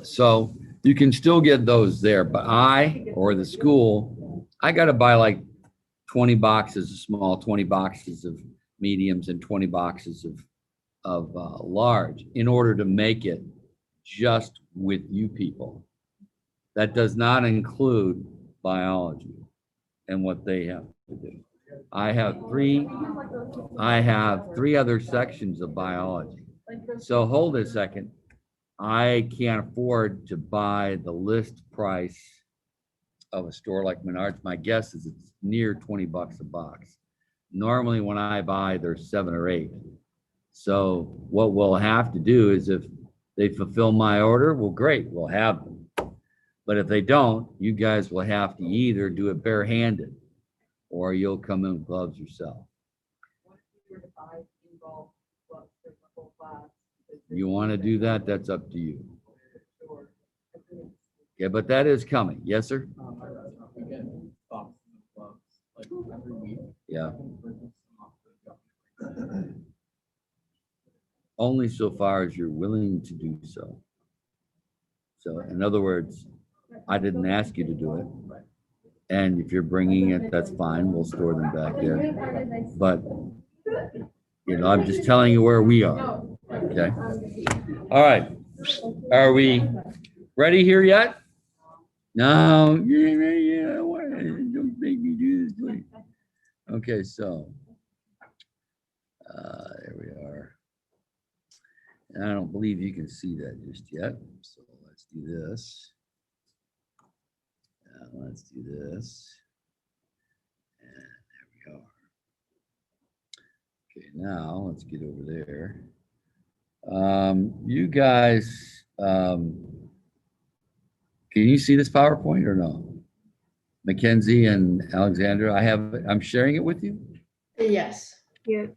So you can still get those there, but I, or the school, I got to buy like 20 boxes of small, 20 boxes of mediums, and 20 boxes of large in order to make it just with you people. That does not include biology and what they have to do. I have three other sections of biology. So hold a second. I can't afford to buy the list price of a store like Menards. My guess is it's near 20 bucks a box. Normally when I buy, there's 7 or 8. So what we'll have to do is, if they fulfill my order, well, great, we'll have them. But if they don't, you guys will have to either do it barehanded, or you'll come in with gloves yourself. You want to do that? That's up to you. Yeah, but that is coming. Yes, sir? Yeah. Only so far as you're willing to do so. So in other words, I didn't ask you to do it. And if you're bringing it, that's fine. We'll store them back there. But, you know, I'm just telling you where we are. Okay. All right. Are we ready here yet? No, you ain't ready yet. Don't make me do this, please. Okay, so there we are. And I don't believe you can see that just yet. So let's do this. Let's do this. And there we are. Okay, now let's get over there. You guys, can you see this PowerPoint or no? Mackenzie and Alexandra, I'm sharing it with you. Yes. Yeah.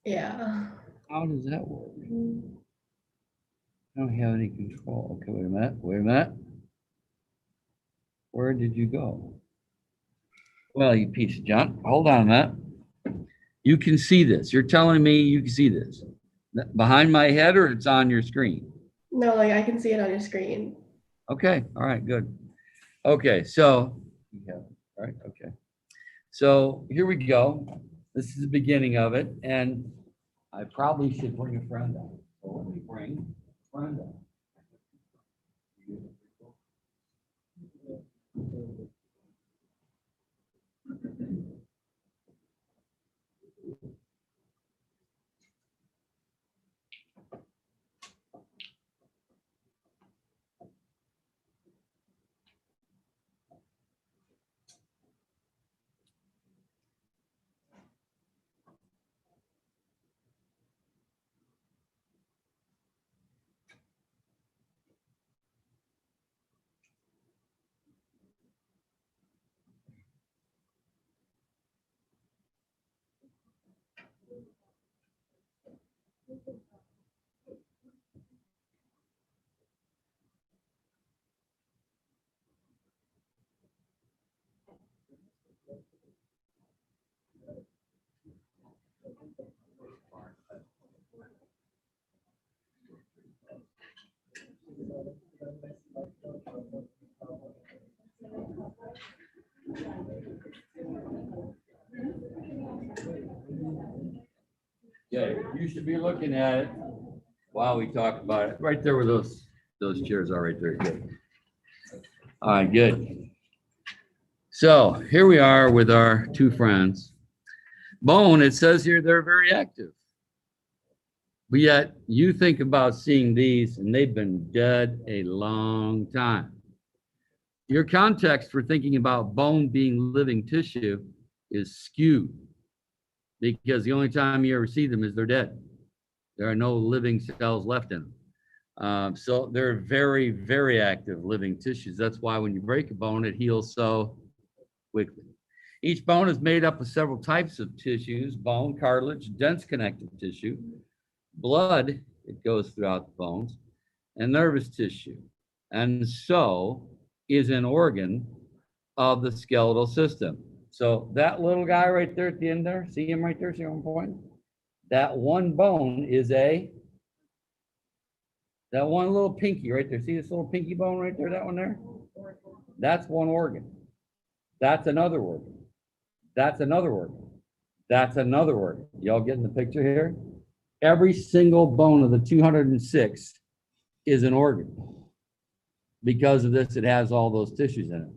Yeah. How does that work? I don't have any control. Okay, wait a minute. Wait a minute. Where did you go? Well, you piece of junk. Hold on a minute. You can see this. You're telling me you can see this behind my head, or it's on your screen? No, like I can see it on your screen. Okay. All right. Good. Okay. So, yeah. All right. Okay. So here we go. This is the beginning of it, and I probably should bring a friend on. So let me bring a friend on. Yeah, you should be looking at it while we talk about it. Right there where those chairs are right there. Good. All right, good. So here we are with our two friends. Bone, it says here they're very active. But yet you think about seeing these and they've been dead a long time. Your context for thinking about bone being living tissue is skewed because the only time you ever see them is they're dead. There are no living cells left in them. So they're very, very active living tissues. That's why when you break a bone, it heals so quickly. Each bone is made up of several types of tissues: bone, cartilage, dense connective tissue, blood, it goes throughout the bones, and nervous tissue. And so is an organ of the skeletal system. So that little guy right there at the end there, see him right there, see one point? That one bone is that one little pinky right there. See this little pinky bone right there, that one there? That's one organ. That's another organ. That's another organ. That's another organ. Y'all getting the picture here? Every single bone of the 206 is an organ. Because of this, it has all those tissues in it. It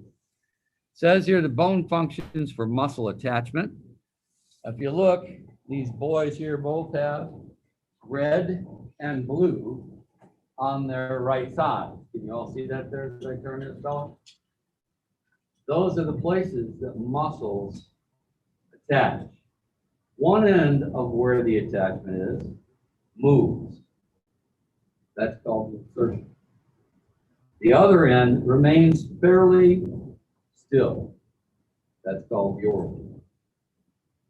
says here the bone functions for muscle attachment. If you look, these boys here both have red and blue on their right side. Can you all see that there as I turn this fellow? Those are the places that muscles attach. One end of where the attachment is moves. That's called insertion. The other end remains fairly still. That's called the organ.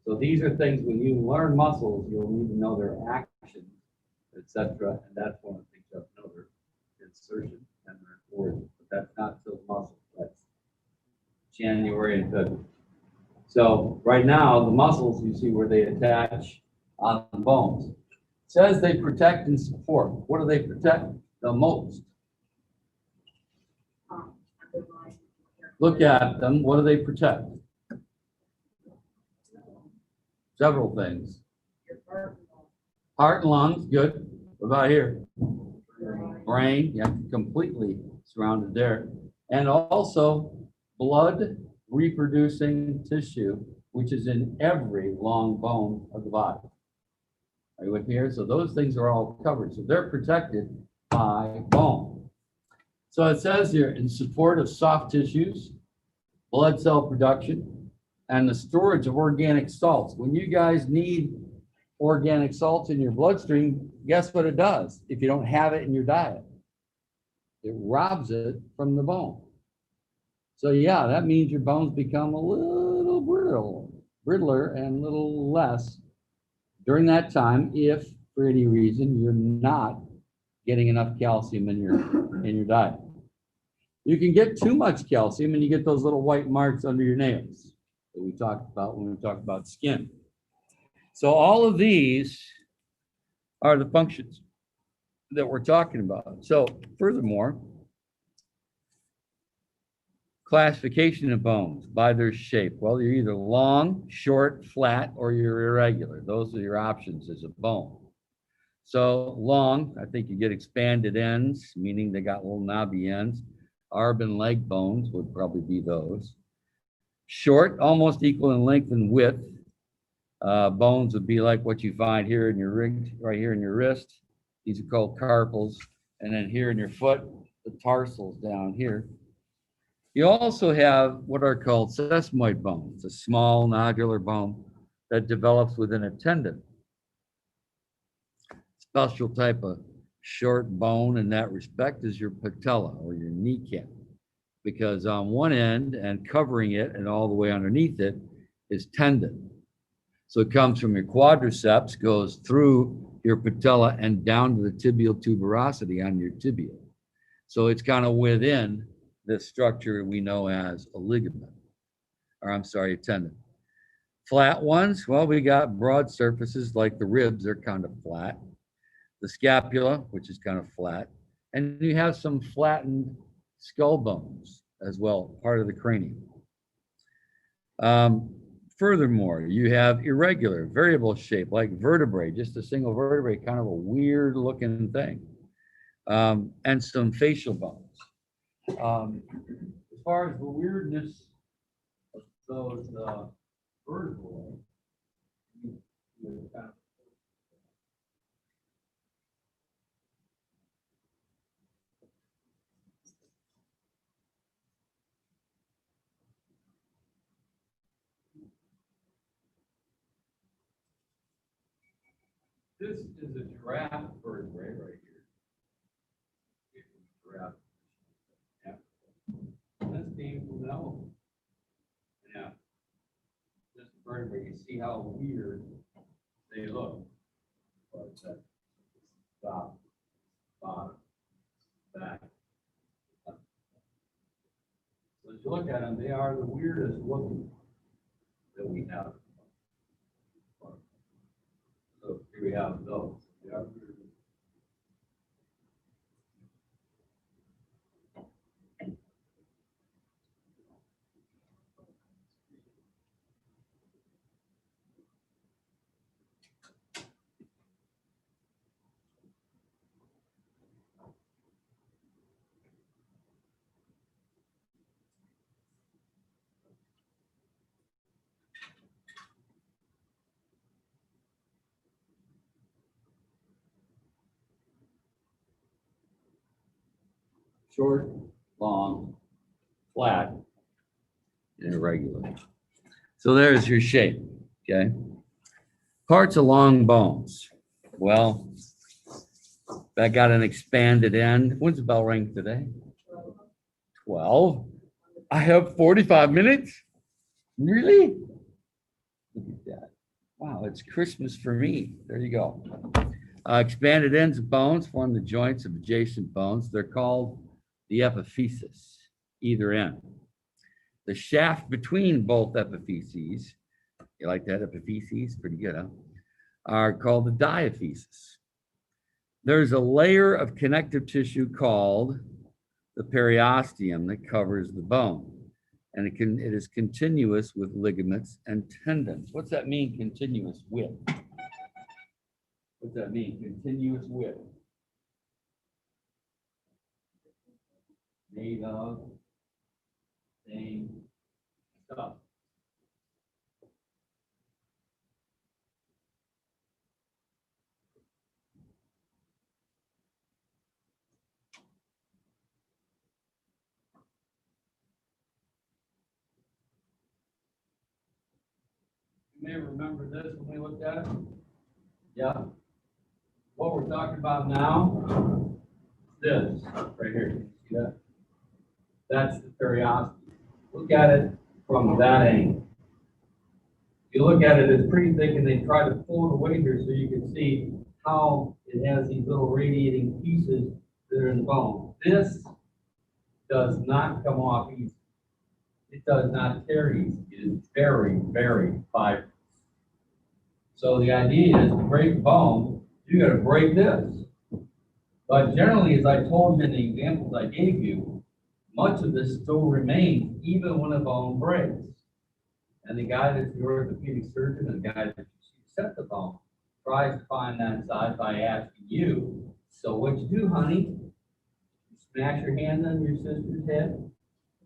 So these are things, when you learn muscles, you'll need to know their actions, etc. And that's one of the things you have to know, their insertion and their organ. But that's not still muscle. That's January and February. So right now, the muscles, you see where they attach on the bones. It says they protect and support. What do they protect the most? Look at them. What do they protect? Several things. Heart and lungs, good. What about here? Brain, yeah, completely surrounded there. And also blood reproducing tissue, which is in every long bone of the body. Are you with me here? So those things are all covered. So they're protected by bone. So it says here, in support of soft tissues, blood cell production, and the storage of organic salts. When you guys need organic salts in your bloodstream, guess what it does if you don't have it in your diet? It robs it from the bone. So yeah, that means your bones become a little brittler and a little less during that time if for any reason you're not getting enough calcium in your diet. You can get too much calcium and you get those little white marks under your nails that we talked about when we talked about skin. So all of these are the functions that we're talking about. So furthermore, classification of bones by their shape. Well, you're either long, short, flat, or you're irregular. Those are your options as a bone. So long, I think you get expanded ends, meaning they got little knobby ends. Arm and leg bones would probably be those. Short, almost equal in length and width. Bones would be like what you find here in your ring, right here in your wrist. These are called carpals. And then here in your foot, the tarsals down here. You also have what are called sesamoid bones, a small nodular bone that develops within a tendon. Special type of short bone in that respect is your patella or your kneecap, because on one end and covering it and all the way underneath it is tendon. So it comes from your quadriceps, goes through your patella and down to the tibial tuberosity on your tibia. So it's kind of within this structure we know as a ligament, or I'm sorry, a tendon. Flat ones, well, we got broad surfaces like the ribs, they're kind of flat. The scapula, which is kind of flat. And you have some flattened skull bones as well, part of the cranium. Furthermore, you have irregular, variable shape, like vertebrae, just a single vertebrae, kind of a weird looking thing. And some facial bones. As far as the weirdness of those vertebrae, this is a giraffe vertebrae right here. Giraffe. Yeah. This came from an elephant. Yeah. This vertebrae, you see how weird they look. But top, bottom, back. So as you look at them, they are the weirdest looking that we have. So here we have those. They are weird. Short, long, flat, and irregular. So there's your shape, okay? Parts of long bones. Well, that got an expanded end. When's the bell ring today? 12. I have 45 minutes? Really? Look at that. Wow, it's Christmas for me. There you go. Expanded ends of bones form the joints of adjacent bones. They're called the epiphysis, either end. The shaft between both epiphyses, you like that, epiphyses? Pretty good, huh? Are called the diaphysis. There's a layer of connective tissue called the periosteum that covers the bone. And it is continuous with ligaments and tendons. What's that mean, continuous with? What's that mean, continuous with? made of same stuff. You may remember this when we looked at it. Yeah. What we're talking about now, this right here. See that? That's the periosity. Look at it from that angle. If you look at it, it's pretty thick, and they try to pull it away here so you can see how it has these little radiating pieces that are in the bone. This does not come off easy. It does not tear easy. It is very, very fibrous. So the idea is to break bone, you gotta break this. But generally, as I told you in the examples I gave you, much of this still remains even when a bone breaks. And the guy that's the orthopedic surgeon and the guy that set the bone tries to find that side by asking you, so what you do, honey? You smash your hand on your sister's head?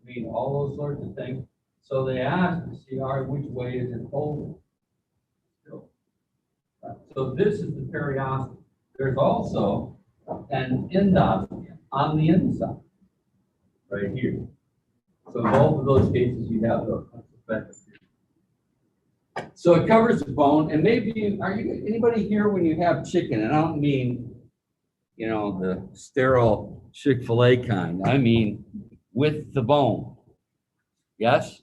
I mean, all those sorts of things. So they ask to see, all right, which way is it folded? So this is the periosity. There's also an endosteum on the inside, right here. So in both of those cases, you have those. So it covers the bone, and maybe, are you, anybody here when you have chicken, and I don't mean, you know, the sterile Chick-fil-A kind, I mean with the bone. Yes?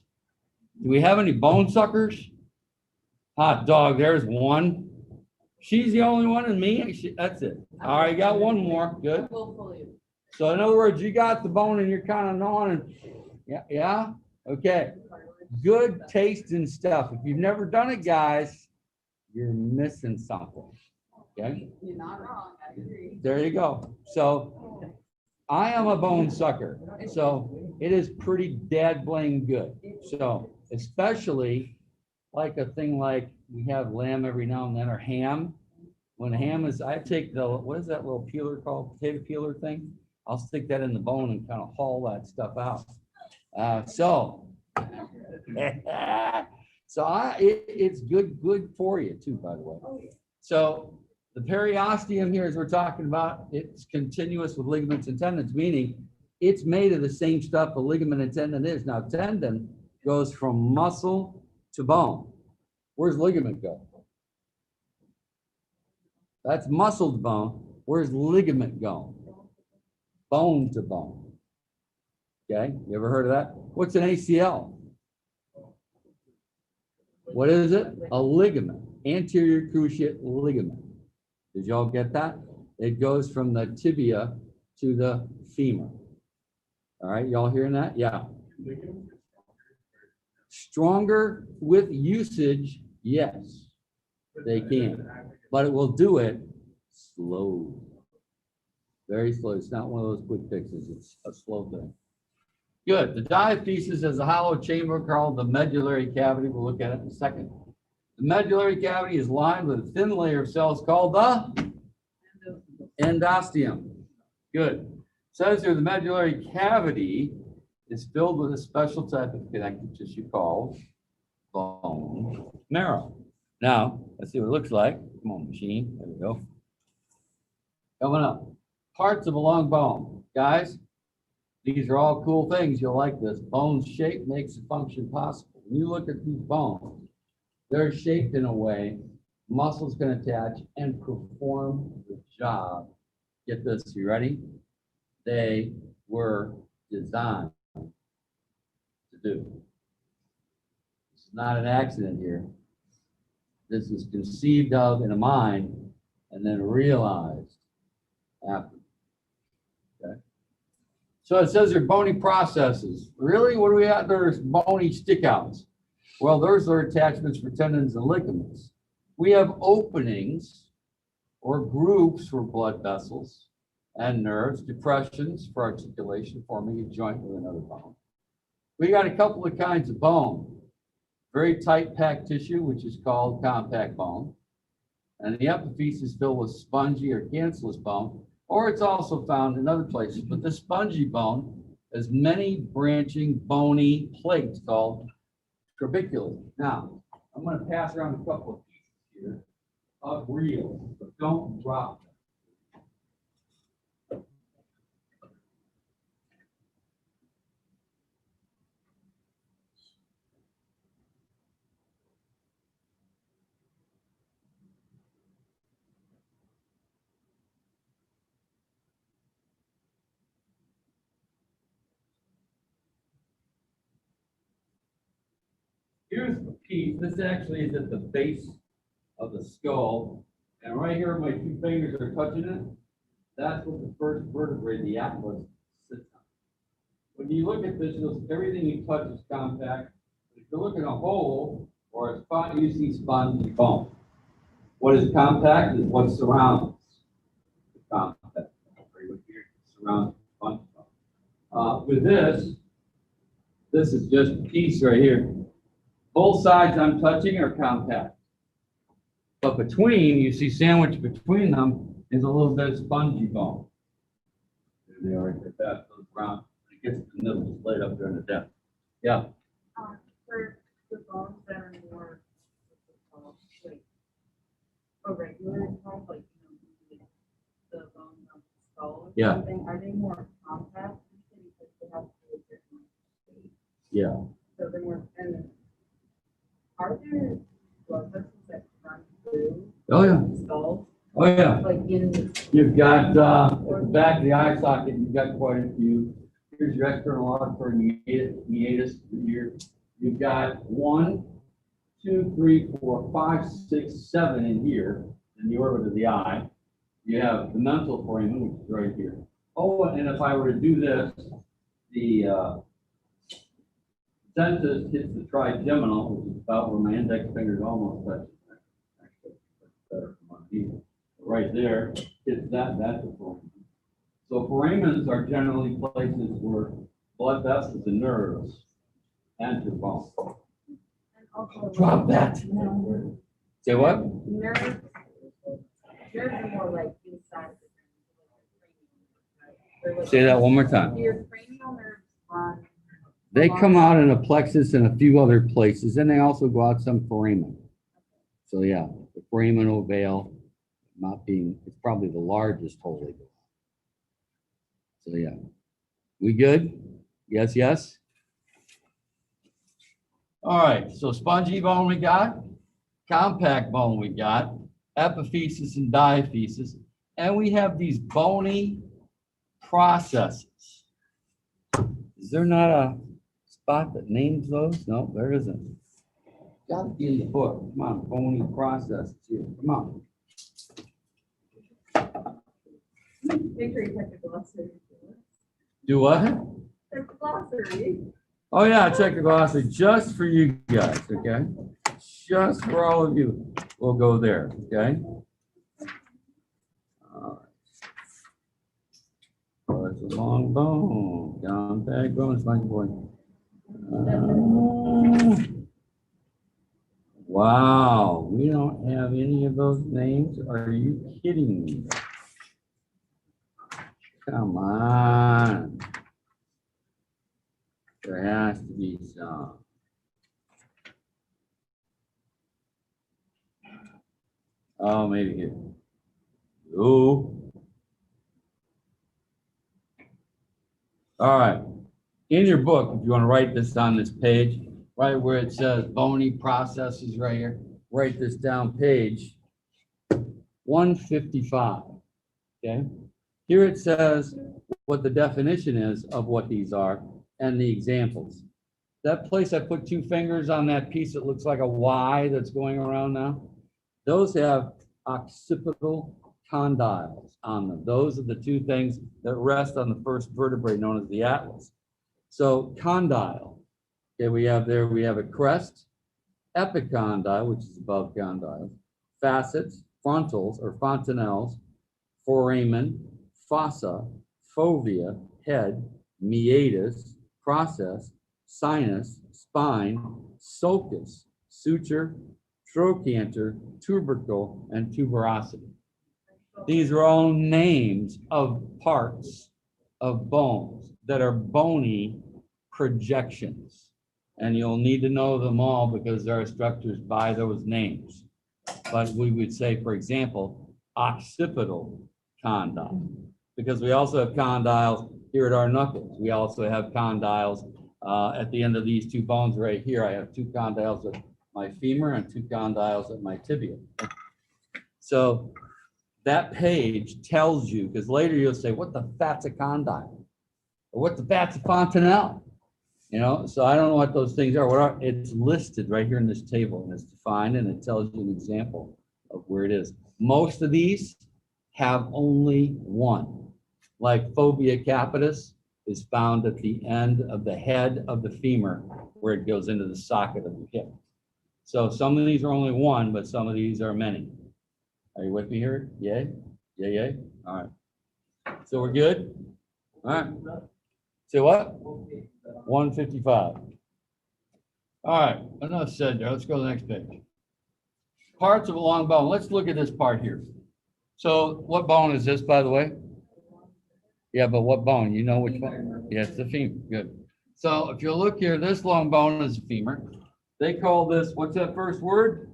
Do we have any bone suckers? Hot dog, there's one. She's the only one and me, that's it. All right, got one more, good. So in other words, you got the bone and you're kind of gnawing and, yeah, okay. Good tasting stuff. If you've never done it, guys, you're missing something, okay? You're not wrong, I agree. There you go. So I am a bone sucker, so it is pretty dad-bling good. So especially like a thing like we have lamb every now and then, or ham. When ham is, I take the, what is that little peeler called? Potato peeler thing? I'll stick that in the bone and kind of haul that stuff out. It's good for you too, by the way. So the periosteum here, as we're talking about, it's continuous with ligaments and tendons, meaning it's made of the same stuff a ligament and tendon is. Now, tendon goes from muscle to bone. Where's ligament go? That's muscle to bone. Where's ligament go? Bone to bone. Okay, you ever heard of that? What's an ACL? What is it? A ligament, anterior cruciate ligament. Did y'all get that? It goes from the tibia to the femur. All right, y'all hearing that? Yeah. Stronger with usage, yes, they can, but it will do it slow, very slow. It's not one of those quick fixes. It's a slow thing. Good. The diaphysis is a hollow chamber called the medullary cavity. We'll look at it in a second. The medullary cavity is lined with a thin layer of cells called the endosteum. Good. Says here the medullary cavity is filled with a special type of connective tissue called bone marrow. Now, let's see what it looks like. Come on, machine. There we go. Coming up. Parts of a long bone. Guys, these are all cool things. You'll like this. Bone shape makes a function possible. When you look at these bones, they're shaped in a way muscles can attach and perform the job. Get this, you ready? They were designed to do. It's not an accident here. This is conceived of in a mind and then realized after. Okay. So it says there are bony processes. Really, what do we have? There's bony stickouts. Well, those are attachments for tendons and ligaments. We have openings or grooves for blood vessels and nerves, depressions for articulation, forming a joint with another bone. We got a couple of kinds of bone. Very tight packed tissue, which is called compact bone. And the epiphysis is filled with spongy or cancellous bone, or it's also found in other places. But the spongy bone as many branching bony plates called trabeculae. Now, I'm going to pass around a couple of pieces here of reels, but don't drop them. Here's the piece. This actually is at the base of the skull. And right here, my two fingers are touching it. That's what the first vertebrae, the atlas, sits on. When you look at this, everything you touch is compact. If you look at a hole or a spot, you see spongy bone. What is compact is what surrounds the compact. Surrounds spongy bone. With this is just a piece right here. Both sides I'm touching are compact. But between, you see sandwiched between them is a little bit of spongy bone. There they are, right there. That goes around. It gets to the middle, it's laid up there in the depth. Yeah. For the bones that are more, like, a regular type, like, you know, the bones of the skull. Yeah. Are they more compact? Because they have to be a different shape. Yeah. So they're more, and are there blood vessels that run through Oh, yeah. the skull? Oh, yeah. Like in, You've got, at the back of the eye socket, you've got quite a few. Here's your external auditory meatus here. You've got 1, 2, 3, 4, 5, 6, 7 in here, in the orbit of the eye. You have the mental foramen, which is right here. Oh, and if I were to do this, the sensus hits the trigeminal, which is about where my index finger almost touches. Actually, that's better from on here. Right there, it's that's the foramen. So foramens are generally places where blood vessels and nerves enter bone. and also. Drop that. Say what? Nerves are more like inside of the brain. Say that one more time. Your cranial nerves run. They come out in a plexus and a few other places, and they also go out some foramen. So yeah, the foramen ovale not being, it's probably the largest hole they go. So yeah, we good? Yes, yes. All right, so spongy bone we got, compact bone we got, epiphysis and diaphysis, and we have these bony processes. Is there not a spot that names those? No, there isn't. Got to be in the book. Come on, bony processes here. Come on. Make sure you check the glossary. Do what? Check the glossary. Oh yeah, check the glossary just for you guys, okay? Just for all of you. We'll go there, okay? All right. Oh, it's a long bone. Compact bone, spongy bone. Wow, we don't have any of those names. Are you kidding me? Come on. There has to be some. Oh, maybe here. Ooh. All right. In your book, if you want to write this on this page, right where it says bony processes right here, write this down, page 155. Okay. Here it says what the definition is of what these are and the examples. That place I put 2 fingers on that piece that looks like a Y that's going around now. Those have occipital condyles on them. Those are the 2 things that rest on the first vertebrae known as the atlas. So condyle, okay, we have a crest, epicondyle, which is above condyles, facets, frontals or fontanelles, foramen, fossa, fovea, head, meatus, process, sinus, spine, sulcus, suture, trochanter, tubercle, and tuberosity. These are all names of parts of bones. that are bony projections. And you'll need to know them all because there are structures by those names. But we would say, for example, occipital condyle, because we also have condyles here at our knuckles. We also have condyles at the end of these two bones right here. I have two condyles at my femur and two condyles at my tibia. So that page tells you, because later you'll say, what the fat's a condyle? Or what the fat's a fontanelle? You know, so I don't know what those things are. What are, it's listed right here in this table, and it's defined, and it tells you an example of where it is. Most of these have only one. Like fovea capitis is found at the end of the head of the femur, where it goes into the socket of the hip. So some of these are only one, but some of these are many. Are you with me here? Yay? Yay, yay? All right. So we're good? All right. Say what? 155. All right, enough said there. Let's go to the next page. Parts of a long bone. Let's look at this part here. So what bone is this, by the way? Yeah, but what bone? You know which bone? Yeah, it's the femur. Good. So if you look here, this long bone is the femur. They call this, what's that first word?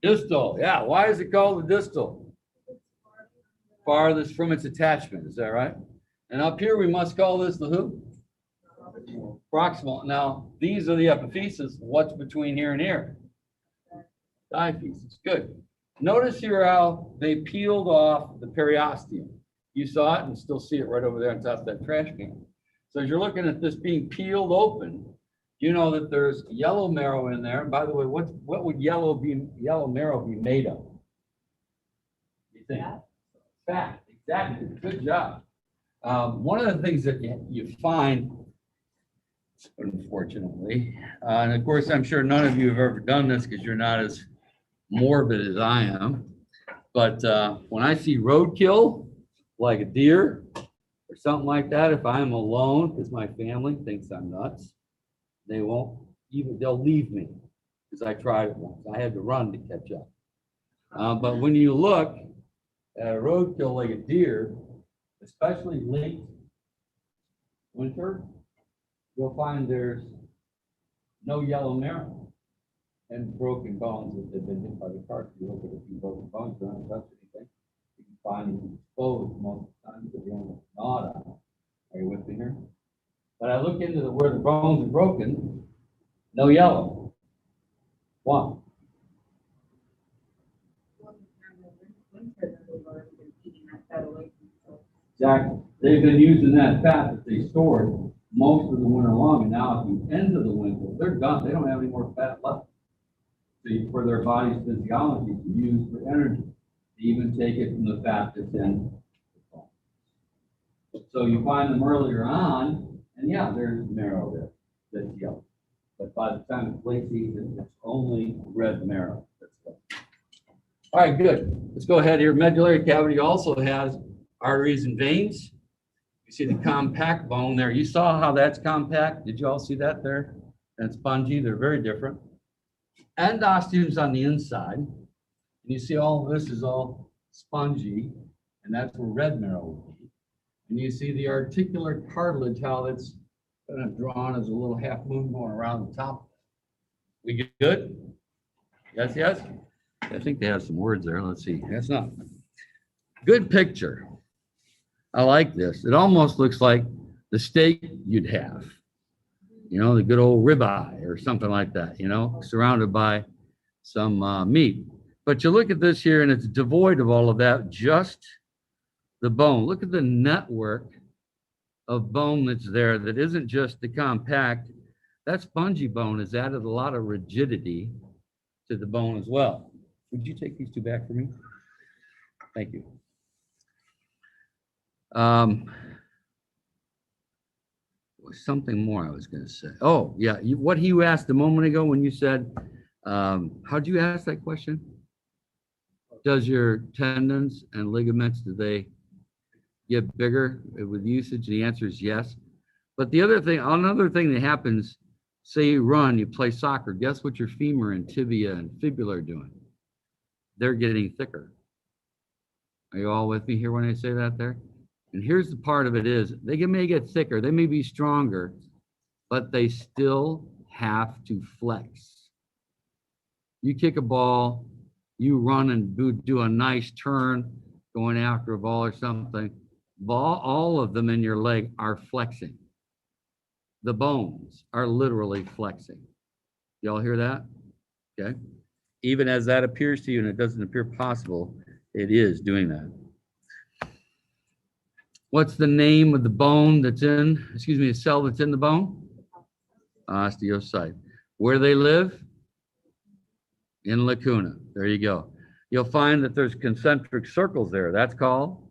Distal. Yeah, why is it called the distal? Farthest from its attachment, is that right? And up here, we must call this the who? Proximal. Now, these are the epiphysis. What's between here and here? Diaphysis. Good. Notice here how they peeled off the periosteum. You saw it and still see it right over there on top of that trash can. So as you're looking at this being peeled open, you know that there's yellow marrow in there. And by the way, what would yellow marrow be made of? You think? Fat. Exactly. Good job. One of the things that you find, unfortunately, and of course, I'm sure none of you have ever done this because you're not as morbid as I am, but when I see roadkill, like a deer or something like that, if I'm alone, because my family thinks I'm nuts, they won't even, they'll leave me because I tried it once. I had to run to catch up. But when you look at a roadkill like a deer, especially late winter, you'll find there's no yellow marrow and broken bones that have been hit by the car. If you look at a few broken bones, you don't touch anything. You can find them exposed most of the time because you almost gnawed on them. Are you with me here? But I look into where the bones are broken, no yellow. One. Exactly. They've been using that fat that they stored most of the winter long, and now at the end of the winter, they're done. They don't have any more fat left. So for their body's physiology to use for energy, to even take it from the fat that's in the bone. So you find them earlier on, and yeah, there's marrow there that's yellow. But by the time it's late season, it's only red marrow. That's good. All right, good. Let's go ahead here. Medullary cavity also has arteries and veins. You see the compact bone there. You saw how that's compact. Did you all see that there? And spongy. They're very different. Endosteum's on the inside. And you see all of this is all spongy, and that's where red marrow would be. And you see the articular cartilage, how that's kind of drawn as a little half moon going around the top. We good? Yes, yes? I think they have some words there. Let's see. That's not good picture. I like this. It almost looks like the steak you'd have, you know, the good old ribeye or something like that, you know, surrounded by some meat. But you look at this here and it's devoid of all of that, just the bone. Look at the network of bone that's there that isn't just the compact. That spongy bone has added a lot of rigidity to the bone as well. Would you take these two back for me? Thank you. Something more I was going to say. Oh, yeah. What you asked a moment ago when you said, how'd you ask that question? Does your tendons and ligaments, do they get bigger with usage? The answer is yes. But the other thing, another thing that happens, say you run, you play soccer, guess what your femur and tibia and fibula are doing? They're getting thicker. Are you all with me here when I say that there? And here's the part of it is, may get thicker, they may be stronger, but they still have to flex. You kick a ball, you run and do a nice turn going after a ball or something, all of them in your leg are flexing. The bones are literally flexing. Y'all hear that? Okay. Even as that appears to you and it doesn't appear possible, it is doing that. What's the name of the bone that's in, the cell that's in the bone? Osteocyte. Where do they live? In lacuna. There you go. You'll find that there's concentric circles there. That's called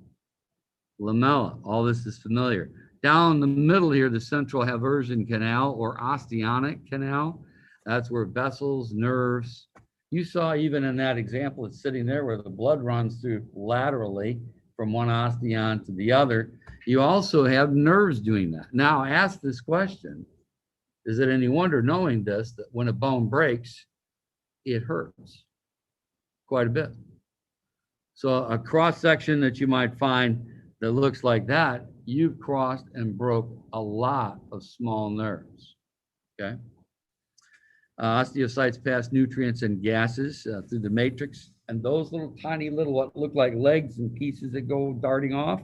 lamella. All this is familiar. Down the middle here, the central haversian canal or osteonic canal. That's where vessels, nerves. You saw even in that example, it's sitting there where the blood runs through laterally from one osteon to the other. You also have nerves doing that. Now ask this question. Is it any wonder, knowing this, that when a bone breaks, it hurts quite a bit? So a cross section that you might find that looks like that, you've crossed and broke a lot of small nerves, okay? Osteocytes pass nutrients and gases through the matrix, and those little tiny little what look like legs and pieces that go darting off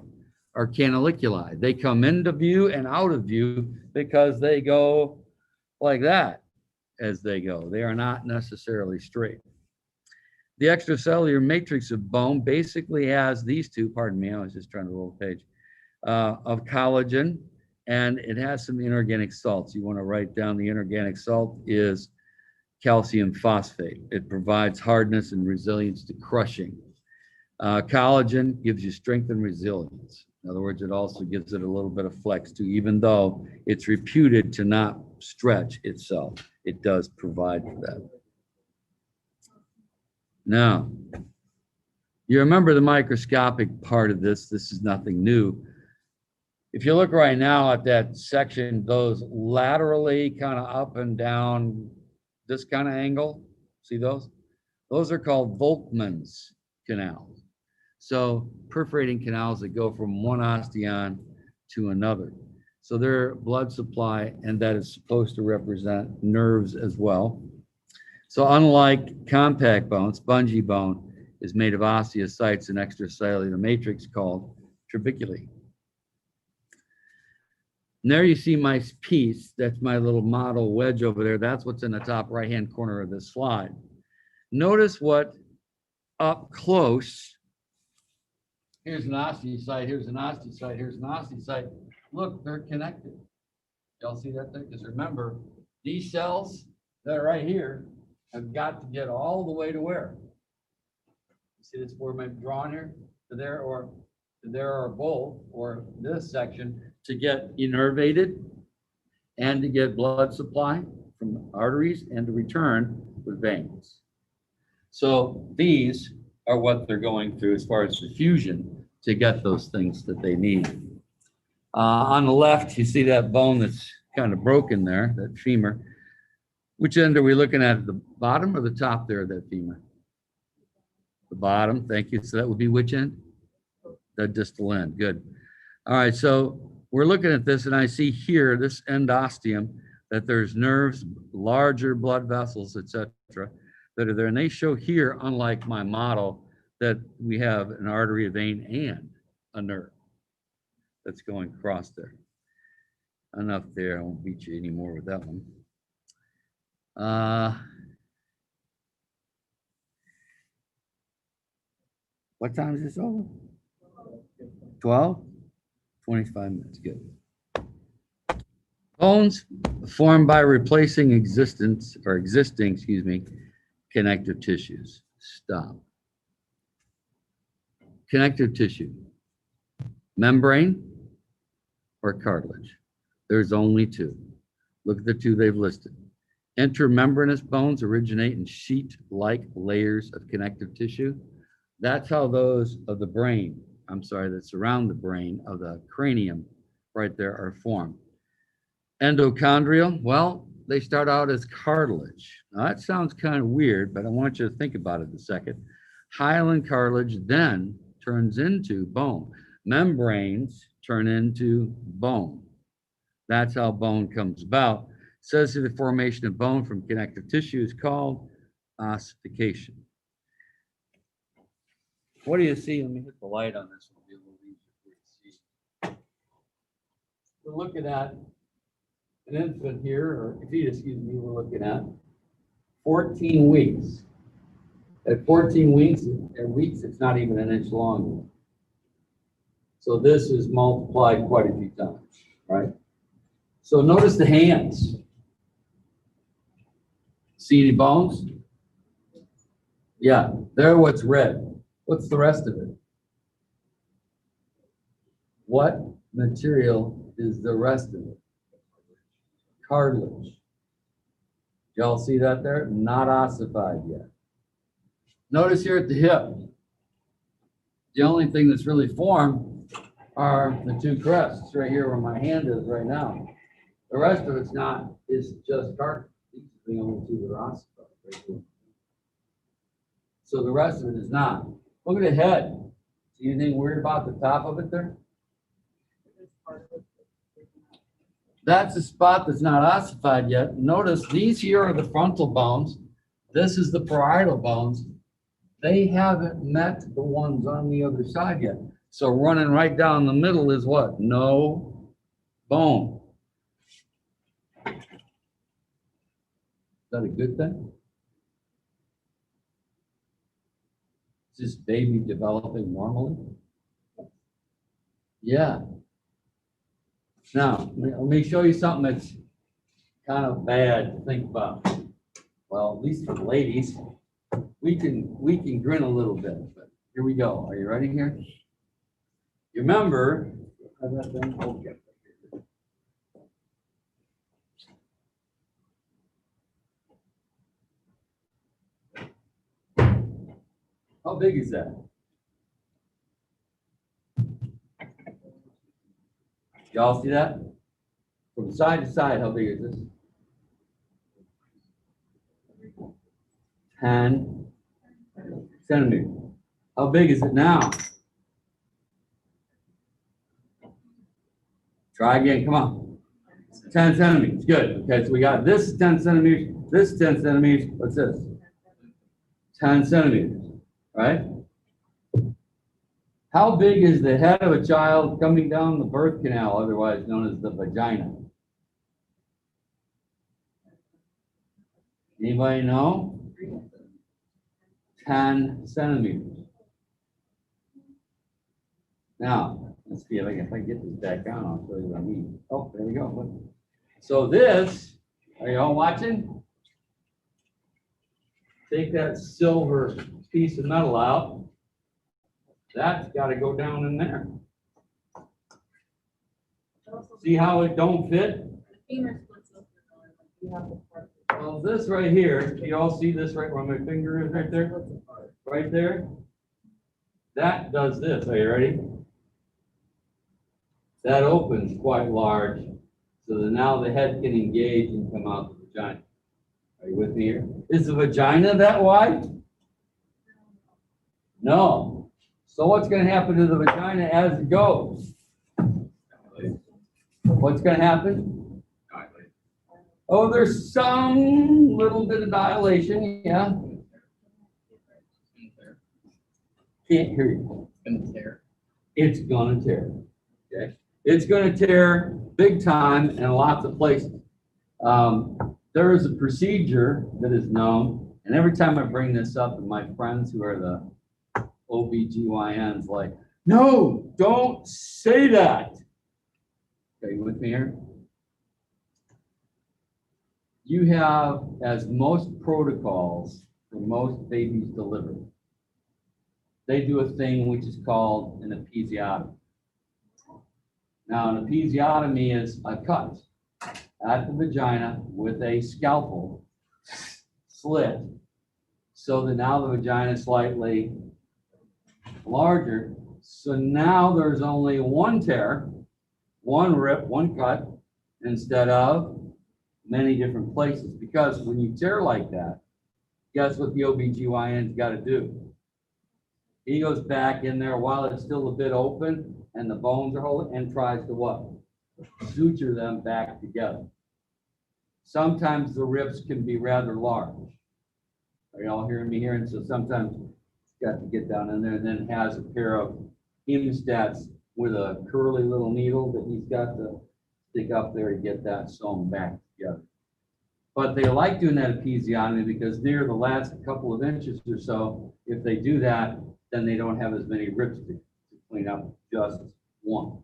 are canaliculi. They come into view and out of view because they go like that as they go. They are not necessarily straight. The extracellular matrix of bone basically has these two, pardon me, I was just trying to roll the page, of collagen, and it has some inorganic salts. You want to write down the inorganic salt is calcium phosphate. It provides hardness and resilience to crushing. Collagen gives you strength and resilience. In other words, it also gives it a little bit of flex too, even though it's reputed to not stretch itself. It does provide for that. Now, you remember the microscopic part of this. This is nothing new. If you look right now at that section, goes laterally kind of up and down this kind of angle. See those? Those are called Volkmann's canals. So perforating canals that go from one osteon to another. So their blood supply, and that is supposed to represent nerves as well. So unlike compact bone, spongy bone is made of osteocytes and extracellular matrix called trabeculae. And there you see my piece. That's my little model wedge over there. That's what's in the top right-hand corner of this slide. Notice what up close, here's an osteocyte, here's an osteocyte, here's an osteocyte. Look, they're connected. Y'all see that thing? Because remember, these cells that are right here have got to get all the way to where? You see this where I'm drawn here? To there or to there or both, or this section, to get innervated and to get blood supply from arteries and to return with veins. So these are what they're going through as far as diffusion to get those things that they need. On the left, you see that bone that's kind of broken there, that femur. Which end are we looking at the bottom or the top there of that femur? The bottom, thank you. So that would be which end? The distal end, good. All right, so we're looking at this and I see here, this endosteum, that there's nerves, larger blood vessels, etc., that are there. And they show here, unlike my model, that we have an artery, a vein, and a nerve that's going across there. Enough there, I won't beat you anymore with that one. What time is this over? 12? 25 minutes, good. Bones formed by replacing existing, connective tissues. Stop. Connective tissue. Membrane or cartilage. There's only two. Look at the two they've listed. Intermembranous bones originate in sheet-like layers of connective tissue. That's how those of the brain, that surround the brain of the cranium right there are formed. Endochondrial, well, they start out as cartilage. Now that sounds kind of weird, but I want you to think about it a second. Hyaline cartilage then turns into bone. Membranes turn into bone. That's how bone comes about. Says the formation of bone from connective tissue is called ossification. What do you see? Let me hit the light on this one. It'll be a little easier for you to see. We're looking at an infant here, or a fetus, excuse me, we're looking at 14 weeks. At 14 weeks, it's not even an inch long. So this is multiplied quite a few times, right? So notice the hands. See any bones? Yeah, there what's red. What's the rest of it? What material is the rest of it? Cartilage. Y'all see that there? Not ossified yet. Notice here at the hip, the only thing that's really formed are the two crests right here where my hand is right now. The rest of it's not, it's just cartilage. These are the only two that are ossified right here. So the rest of it is not. Look at the head. See anything weird about the top of it there? That's a spot that's not ossified yet. Notice these here are the frontal bones. This is the parietal bones. They haven't met the ones on the other side yet. So running right down the middle is what? No bone. Is that a good thing? Is this baby developing normally? Yeah. Now, let me show you something that's kind of bad to think about. Well, at least for the ladies, we can grin a little bit, but here we go. Are you ready here? You remember, okay. How big is that? Y'all see that? From side to side, how big is this? 10 centimeters. How big is it now? Try again, come on. 10 centimeters, good. Okay, so we got this is 10 centimeters, this is 10 centimeters. What's this? 10 centimeters, right? How big is the head of a child coming down the birth canal, otherwise known as the vagina? Anybody know? 10 centimeters. Now, let's see if I can get this back on. I'll show you what I mean. Oh, there we go. Look. So this, are you all watching? Take that silver piece of metal out. That's got to go down in there. See how it don't fit? Well, this right here, you all see this right where my finger is right there? Right there? That does this. Are you ready? That opens quite large, so that now the head can engage and come out the vagina. Are you with me here? Is the vagina that wide? No. So what's going to happen to the vagina as it goes? What's going to happen? Oh, there's some little bit of dilation, yeah. Can't hear you. It's going to tear. Okay. It's going to tear big time in lots of places. There is a procedure that is known, and every time I bring this up, and my friends who are the OBGYNs like, no, don't say that. Okay, you with me here? You have, as most protocols for most babies delivered, they do a thing which is called an episiotomy. Now, an episiotomy is a cut at the vagina with a scalpel slit, so that now the vagina is slightly larger. So now there's only one tear, one rip, one cut, instead of many different places. Because when you tear like that, guess what the OBGYN's got to do? He goes back in there while it's still a bit open and the bones are holding and tries to what? Suture them back together. Sometimes the rips can be rather large. Are y'all hearing me here? And so sometimes it's got to get down in there and then has a pair of hemostats with a curly little needle that he's got to stick up there to get that sewn back together. But they like doing that episiotomy because near the last couple of inches or so, if they do that, then they don't have as many rips to clean up, just one.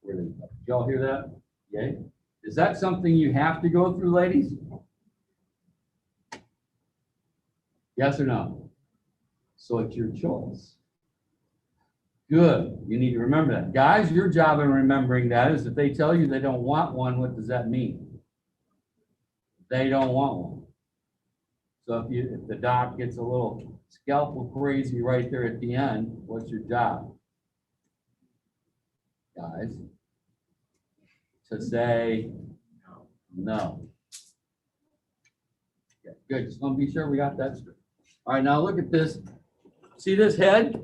Did y'all hear that? Yay? Is that something you have to go through, ladies? Yes or no? So it's your choice. Good. You need to remember that. Guys, your job in remembering that is if they tell you they don't want one, what does that mean? They don't want one. So if the doc gets a little scalpel crazy right there at the end, what's your job? Guys, to say no. Yeah, good. Just want to be sure we got that straight. All right, now look at this. See this head?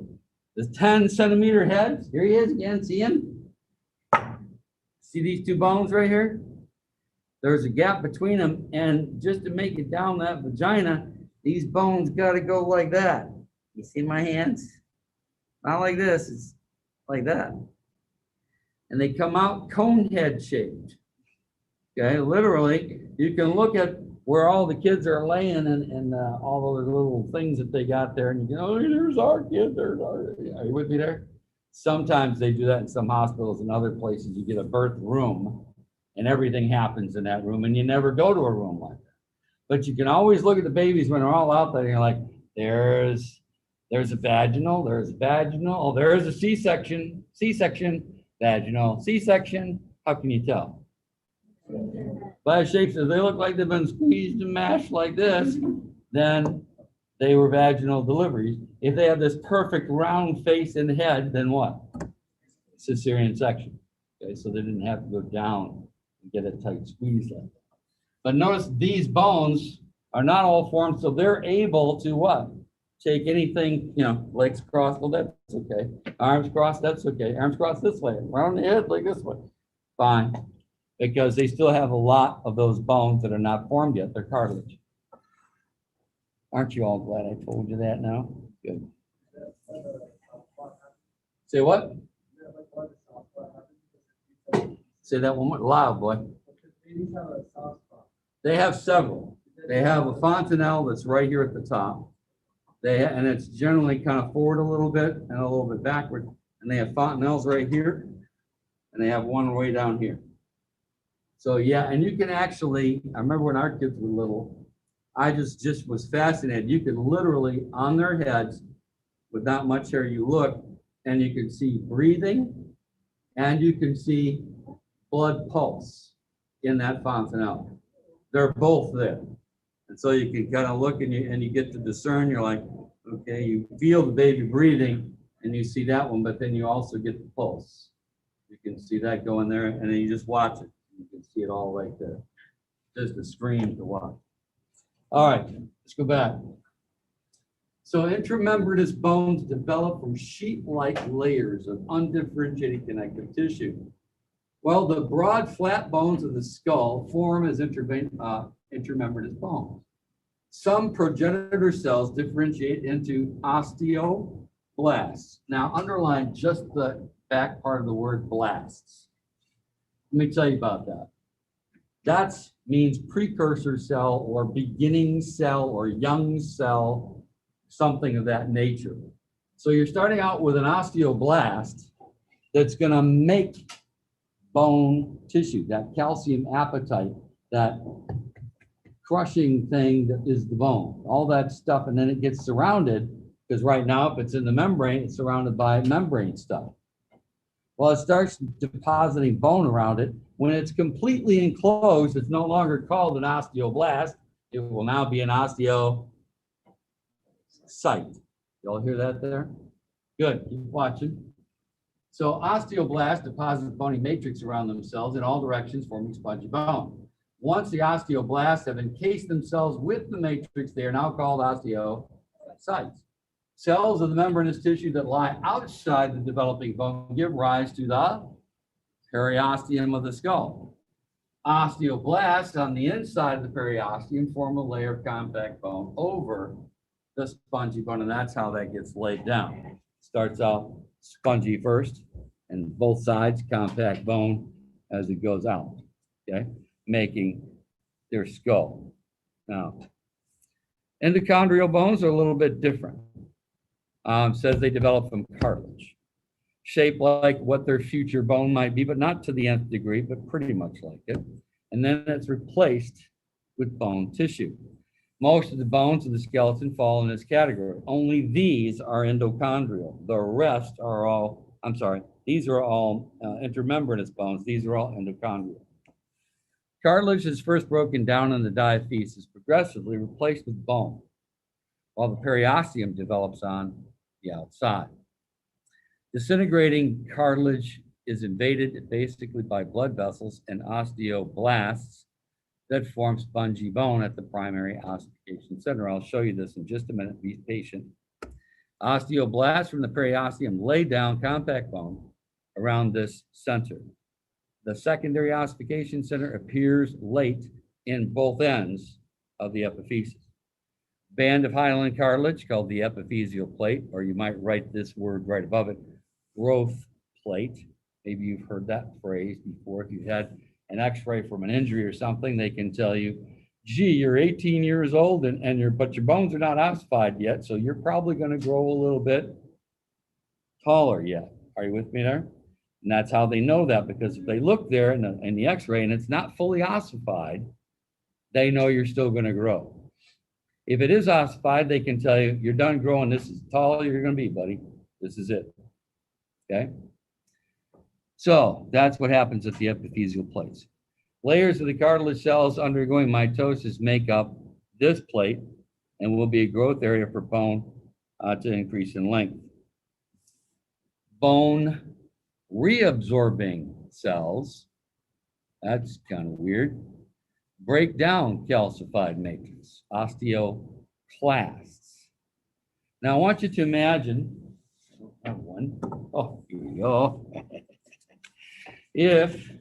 This 10-centimeter head? Here he is again. See him? See these two bones right here? There's a gap between them, and just to make it down that vagina, these bones got to go like that. You see my hands? Not like this. It's like that. And they come out cone head shaped. Okay, literally, you can look at where all the kids are laying and all those little things that they got there, and you go, oh, there's our kid, there's our. Are you with me there? Sometimes they do that in some hospitals and other places. You get a birth room, and everything happens in that room, and you never go to a room like that. But you can always look at the babies when they're all out there, and you're like, there's a vaginal, there's vaginal, oh, there's a C-section, vaginal, C-section. How can you tell? By shapes, if they look like they've been squeezed and mashed like this, then they were vaginal deliveries. If they have this perfect round face and head, then what? Cesarean section. Okay, so they didn't have to go down and get a tight squeeze like that. But notice these bones are not all formed, so they're able to what? Take anything, legs crossed, well, that's okay. Arms crossed, that's okay. Arms crossed this way, around the head like this way. Fine, because they still have a lot of those bones that are not formed yet. They're cartilage. Aren't you all glad I told you that now? Good. Say what? Say that one more loud, boy. They have several. They have a fontanelle that's right here at the top. And it's generally kind of forward a little bit and a little bit backward. And they have fontanelles right here, and they have one way down here. So yeah, and you can actually, I remember when our kids were little, I just was fascinated. You can literally, on their heads, with not much hair, you look, and you can see breathing, and you can see blood pulse in that fontanelle. They're both there. And so you can kind of look and you get to discern, you're like, okay, you feel the baby breathing and you see that one, but then you also get the pulse. You can see that going there and then you just watch it. You can see it all right there. Just a scream to watch. All right, let's go back. So intramembranous bones develop from sheet-like layers of undifferentiated connective tissue. Well, the broad, flat bones of the skull form as intramembranous bones. Some progenitor cells differentiate into osteoblasts. Now, underline just the back part of the word blasts. Let me tell you about that. That means precursor cell or beginning cell or young cell, something of that nature. So you're starting out with an osteoblast that's going to make bone tissue, that calcium appetite, that crushing thing that is the bone, all that stuff, and then it gets surrounded, because right now if it's in the membrane, it's surrounded by membrane stuff. Well, it starts depositing bone around it. When it's completely enclosed, it's no longer called an osteoblast. It will now be an osteocyte. Y'all hear that there? Good, keep watching. So osteoblasts deposit bony matrix around themselves in all directions, forming spongy bone. Once the osteoblasts have encased themselves with the matrix, they are now called osteocytes. Cells of the membranous tissue that lie outside the developing bone give rise to the periosteum of the skull. Osteoblasts on the inside of the periosteum form a layer of compact bone over the spongy bone, and that's how that gets laid down. Starts out spongy first, and both sides compact bone as it goes out, okay, making their skull. Now, endochondrial bones are a little bit different. Says they develop from cartilage, shaped like what their future bone might be, but not to the nth degree, but pretty much like it. And then it's replaced with bone tissue. Most of the bones of the skeleton fall in this category. Only these are endochondrial. The rest are all, I'm sorry, these are all intermembranous bones. These are all endochondrial. Cartilage is first broken down in the diaphysis, progressively replaced with bone, while the periosteum develops on the outside. Disintegrating cartilage is invaded basically by blood vessels and osteoblasts that form spongy bone at the primary ossification center. I'll show you this in just a minute. Be patient. Osteoblasts from the periosteum lay down compact bone around this center. The secondary ossification center appears late in both ends of the epiphysis. Band of hyaline cartilage called the epiphyseal plate, or you might write this word right above it, growth plate. Maybe you've heard that phrase before. If you've had an x-ray from an injury or something, they can tell you, gee, you're 18 years old but your bones are not ossified yet, so you're probably going to grow a little bit taller yet. Are you with me there? And that's how they know that, because if they look there in the x-ray and it's not fully ossified, they know you're still going to grow. If it is ossified, they can tell you, you're done growing. This is tall you're going to be, buddy. This is it. Okay? So that's what happens at the epiphyseal plates. Layers of the cartilage cells undergoing mitosis make up this plate and will be a growth area for bone to increase in length. Bone reabsorbing cells, that's kind of weird, break down calcified matrix, osteoclasts. Now I want you to imagine, I have one. Oh, here we go. If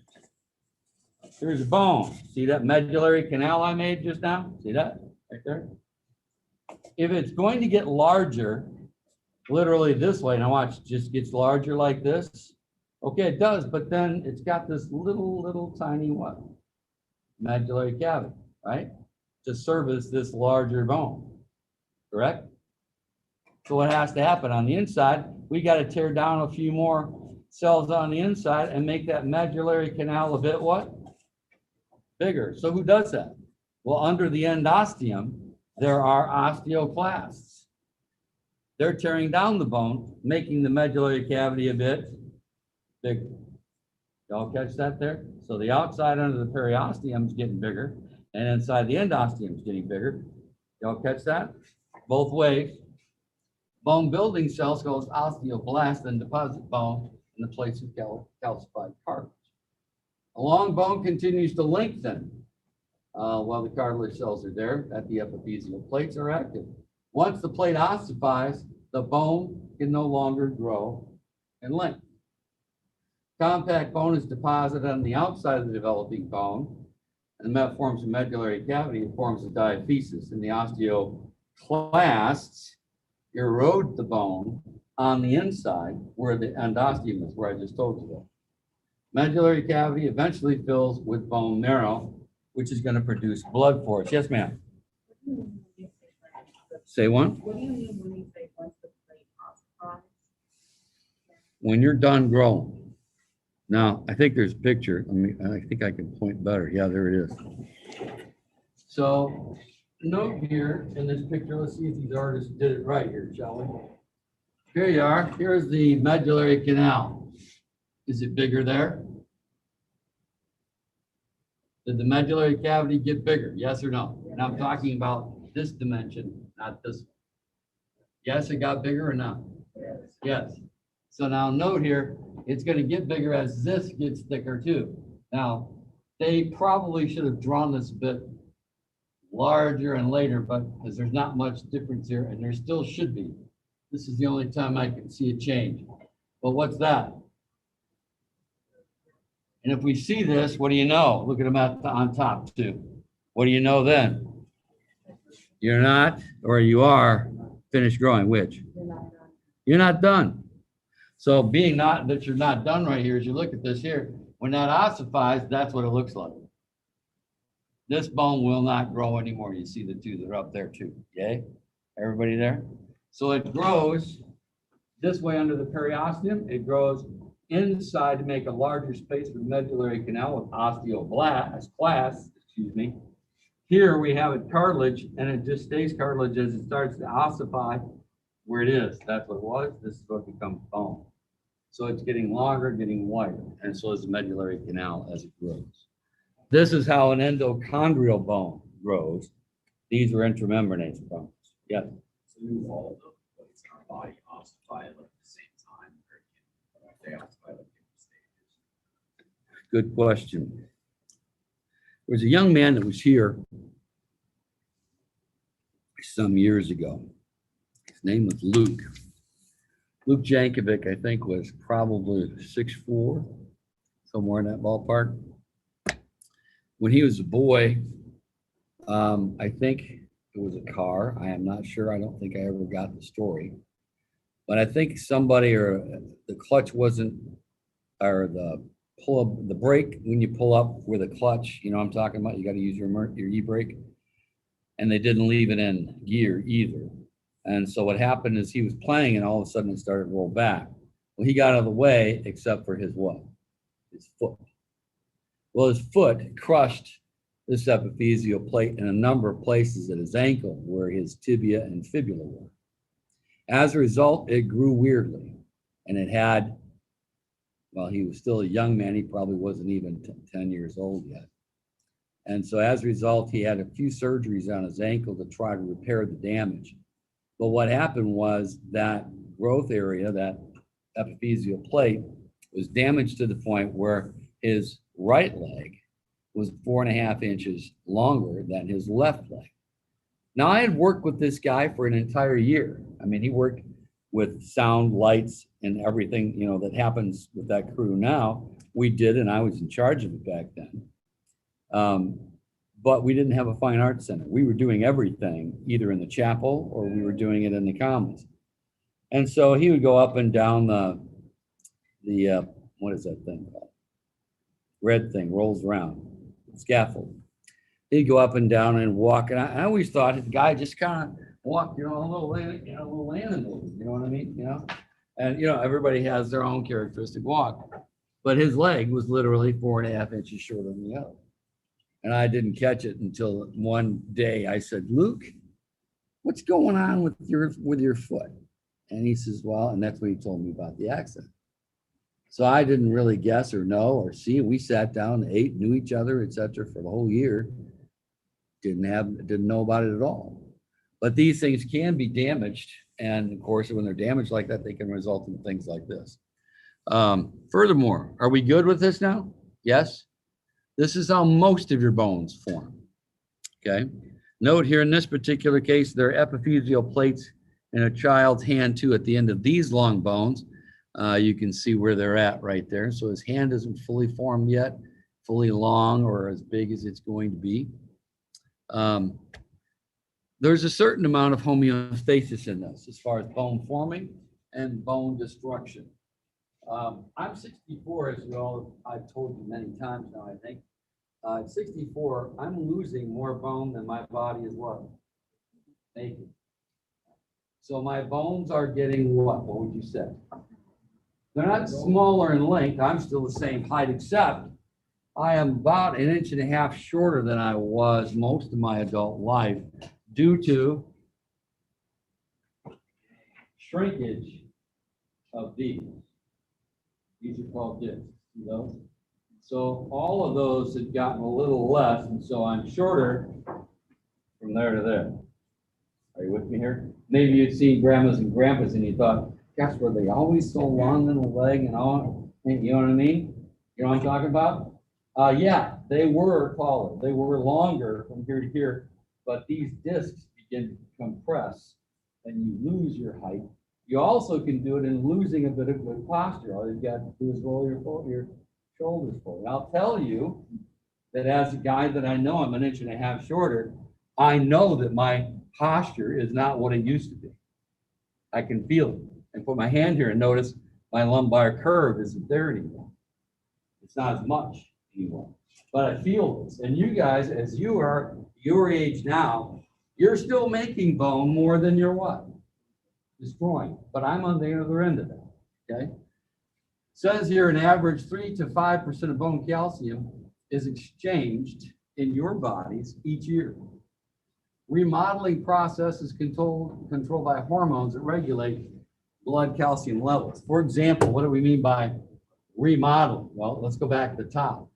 there's a bone, see that medullary canal I made just now? See that right there? If it's going to get larger, literally this way, now watch, just gets larger like this. Okay, it does, but then it's got this little tiny what? Medullary cavity, right? To service this larger bone, correct? So what has to happen on the inside, we got to tear down a few more cells on the inside and make that medullary canal a bit what? Bigger. So who does that? Well, under the endosteum, there are osteoclasts. They're tearing down the bone, making the medullary cavity a bit bigger. Y'all catch that there? So the outside under the periosteum is getting bigger, and inside the endosteum is getting bigger. Y'all catch that? Both ways. Bone building cells called osteoblasts then deposit bone in the place of calcified cartilage. A long bone continues to lengthen while the cartilage cells are there at the epiphyseal plates are active. Once the plate ossifies, the bone can no longer grow in length. Compact bone is deposited on the outside of the developing bone, and that forms a medullary cavity. It forms a diaphysis, and the osteoclasts erode the bone on the inside where the endosteum is, where I just told you that. Medullary cavity eventually fills with bone marrow, which is going to produce blood for us. Yes, ma'am. Say one. What do you mean when you say once the plate ossifies? When you're done growing. Now, I think there's a picture. I think I can point better. Yeah, there it is. So note here in this picture, let's see if these artists did it right here, shall we? Here you are. Here's the medullary canal. Is it bigger there? Did the medullary cavity get bigger? Yes or no? And I'm talking about this dimension, not this one. Yes, it got bigger or not? Yes. So now note here, it's going to get bigger as this gets thicker too. Now, they probably should have drawn this a bit larger and later, but because there's not much difference here, and there still should be. This is the only time I can see a change. But what's that? And if we see this, what do you know? Look at them on top too. What do you know then? You're not, or you are finished growing, which? You're not done. So being not that you're not done right here, as you look at this here, when that ossifies, that's what it looks like. This bone will not grow anymore. You see the two that are up there too, okay? Everybody there? So it grows this way under the periosteum. It grows inside to make a larger space for the medullary canal with osteoblast, excuse me. Here we have it cartilage, and it just stays cartilage as it starts to ossify where it is. That's what it was. This is what becomes bone. So it's getting longer, getting wider, and so is the medullary canal as it grows. This is how an endochondrial bone grows. These are intramembranous bones. Yes. So do all of the plates in our body ossify at like the same time, or they ossify like different stages? Good question. There was a young man that was here some years ago. His name was Luke. Luke Jankovic, I think, was probably 6'4", somewhere in that ballpark. When he was a boy, I think it was a car. I am not sure. I don't think I ever got the story. But I think somebody or the clutch wasn't, or the pull up, the brake, when you pull up with a clutch, you know what I'm talking about? You got to use your e-brake. And they didn't leave it in gear either. And so what happened is he was playing and all of a sudden it started to roll back. Well, he got out of the way except for his what? His foot. Well, his foot crushed this epiphyseal plate in a number of places at his ankle where his tibia and fibula were. As a result, it grew weirdly. And it had, well, he was still a young man. He probably wasn't even 10 years old yet. And so as a result, he had a few surgeries on his ankle to try to repair the damage. But what happened was that growth area, that epiphyseal plate, was damaged to the point where his right leg was 4.5 inches longer than his left leg. Now, I had worked with this guy for an entire year. I mean, he worked with sound, lights, and everything, you know, that happens with that crew now. We did, and I was in charge of it back then. But we didn't have a fine arts center. We were doing everything either in the chapel or we were doing it in the commons. And so he would go up and down the what is that thing called? Red thing, rolls around, scaffold. He'd go up and down and walk. And I always thought the guy just kind of walked, you know, a little animal, you know what I mean? You know, and, you know, everybody has their own characteristic walk. But his leg was literally 4.5 inches shorter than the other. And I didn't catch it until one day I said, Luke, what's going on with your foot? And he says, well, and that's when he told me about the accident. So I didn't really guess or know or see. We sat down, ate, knew each other, etc. for the whole year. Didn't know about it at all. But these things can be damaged. And of course, when they're damaged like that, they can result in things like this. Furthermore, are we good with this now? Yes. This is how most of your bones form, okay? Note here in this particular case, there are epiphyseal plates in a child's hand too at the end of these long bones. You can see where they're at right there. So his hand isn't fully formed yet, fully long or as big as it's going to be. There's a certain amount of homeostasis in this as far as bone forming and bone destruction. I'm 64, as I've told you many times now, I think. At 64, I'm losing more bone than my body is what? Making. So my bones are getting what? What would you say? They're not smaller in length. I'm still the same height, except I am about 1.5 inches shorter than I was most of my adult life due to shrinkage of these. These are called discs, you know? So all of those had gotten a little less, and so I'm shorter from there to there. Are you with me here? Maybe you'd seen grandmas and grandpas and you thought, gosh, were they always so long in the leg and all? You know what I mean? You know what I'm talking about? Yeah, they were taller. They were longer from here to here, but these discs begin to compress and you lose your height You also can do it in losing a bit of good posture. All you've got to do is roll your shoulders forward. And I'll tell you that as a guy that I know, I'm an inch and a half shorter, I know that my posture is not what it used to be. I can feel it. And put my hand here and notice my lumbar curve isn't there anymore. It's not as much anymore. But I feel this. And you guys, as you are your age now, you're still making bone more than you're what? Destroying. But I'm on the other end of that. Okay? Says here an average 3 to 5% of bone calcium is exchanged in your bodies each year. Remodeling process is controlled by hormones that regulate blood calcium levels. For example, what do we mean by remodeling? Well, let's go back to the top.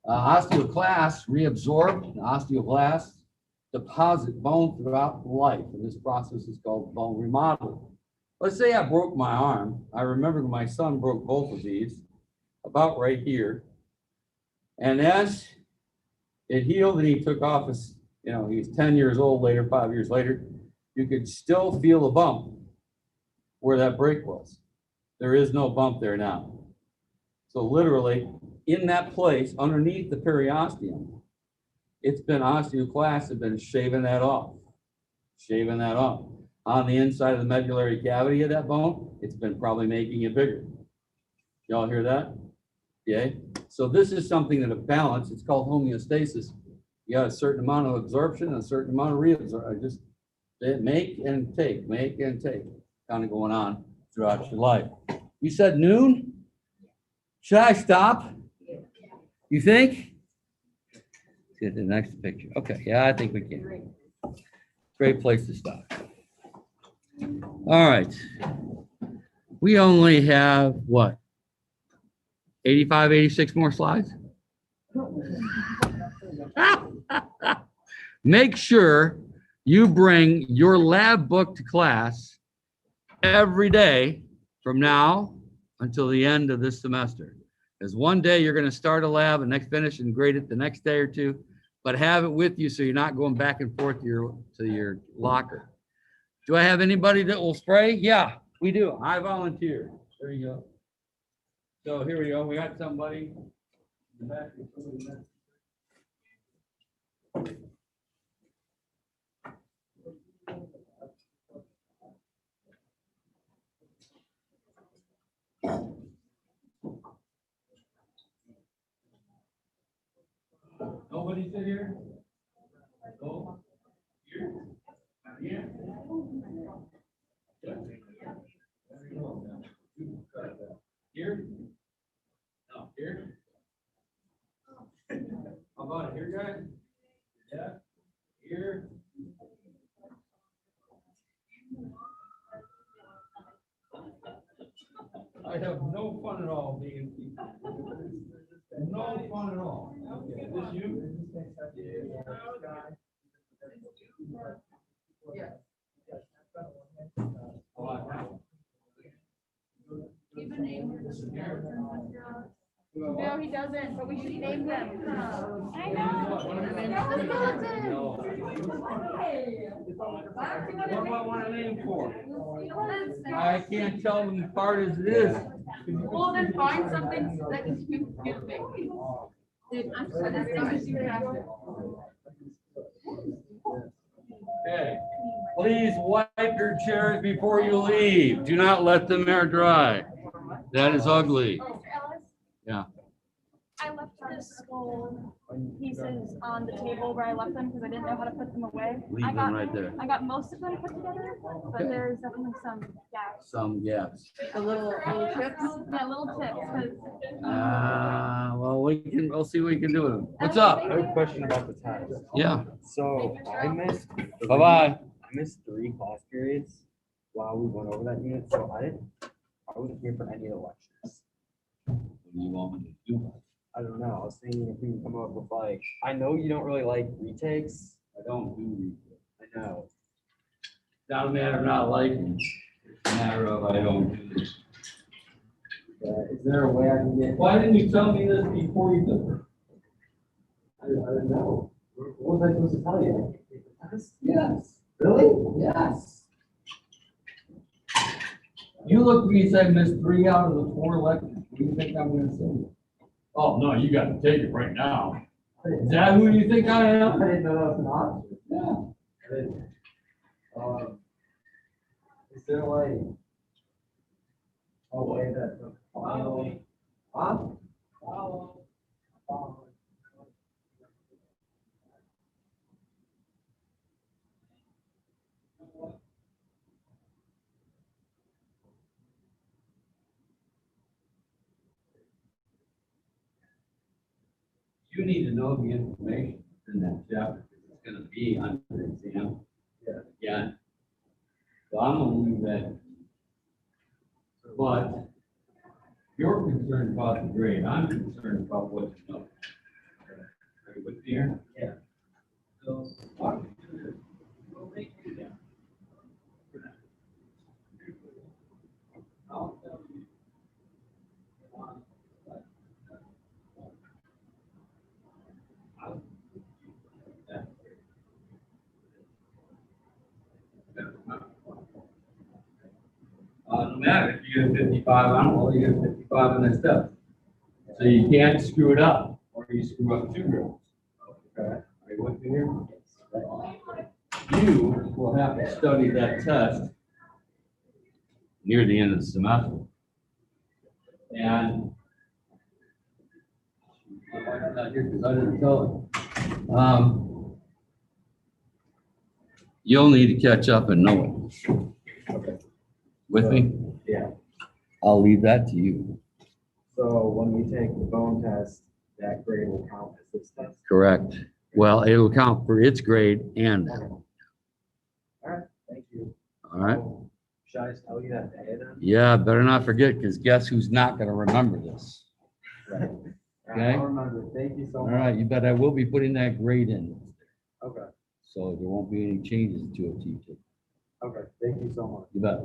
Osteoclasts reabsorb, and osteoblasts deposit bone throughout life, and this process is called bone remodeling. Let's say I broke my arm. I remember my son broke both of these, about right here. And as it healed and he took off his, he was 10 years old later, 5 years later, you could still feel a bump where that break was. There is no bump there now. So literally, in that place, underneath the periosteum, it's been osteoclasts have been shaving that off. On the inside of the medullary cavity of that bone, it's been probably making it bigger. Y'all hear that? Okay. So this is something that a balance, it's called homeostasis. You got a certain amount of absorption and a certain amount of reabsorption. Just make and take, kind of going on throughout your life. You said noon? Should I stop? You think? Get the next picture. Okay, yeah, I think we can. Great place to stop. All right. We only have what? 85, 86 more slides? Make sure you bring your lab book to class every day from now until the end of this semester. Because one day you're going to start a lab and next finish and grade it the next day or two, but have it with you so you're not going back and forth to your locker. Do I have anybody that will spray? Yeah, we do. I volunteer. There you go. So here we go. We got somebody in the back. Nobody sit here? Go. Here? Here? Here? No, here? How about it? Here, guys? Yeah? Here? I have no fun at all being people. No fun at all. Okay, is this you? Yeah. No, he doesn't, but we should name them. I know. What do I want a name for? I can't tell them apart as it is. Well, then find something that is confusing. Okay, please wipe your chairs before you leave. Do not let them air dry. That is ugly. Ellis? Yeah. I left the skull pieces on the table where I left them because I didn't know how to put them away. Leave them right there. I got most of them put together, but Okay. there's definitely some gaps. Some gaps. The little chips. Yeah, little tips. Well, we'll see what we can do with them. What's up? I have a question about the test. Yeah. So I missed. Bye-bye. I missed 3 class periods while we went over that unit, so I wasn't here for any of the lectures. What do you want me to do? I don't know. I was thinking if we can come up with like, I know you don't really like retakes. I don't do retakes. I know. Not a matter of not liking, it's a matter of I don't do this. Is there a way I can get? Why didn't you tell me this before you took her? I don't know. What was I supposed to tell you? Yes. Really? Yes. You look at me and say, missed 3 out of the 4 elections. What do you think I'm gonna say? Oh, no, you gotta take it right now. Is that who you think I I am? didn't know that was an option. Yeah. I didn't. Is there like a way that the final, huh? You need to know the information in that chapter, because it's gonna be under exam. Yeah. Again. So I'm gonna leave that. But you're concerned about the grade, I'm concerned about what you know. Are you with me here? Yeah. So. I'll tell you. No matter if you get 55 on it, or you get 55 on that stuff. So you can't screw it up, or you screw up 2 grades. Okay, are you with me here? You will have to study that test near the end of the semester. And my wife's not here because I didn't tell her. You'll need to catch up and know it. With me? Yeah. I'll leave that to you. So when we take the bone test, that grade will count as this test? Correct. Well, it'll count for its grade and that. All right, thank you. All right? Should I just tell you that day then? Yeah, better not forget, because guess who's not gonna remember this? Right. Okay. I'll remember. Thank you so All much. right, you bet I will be putting that grade in, Okay, so there won't be any changes to it, TJ. okay, thank you so much. You bet.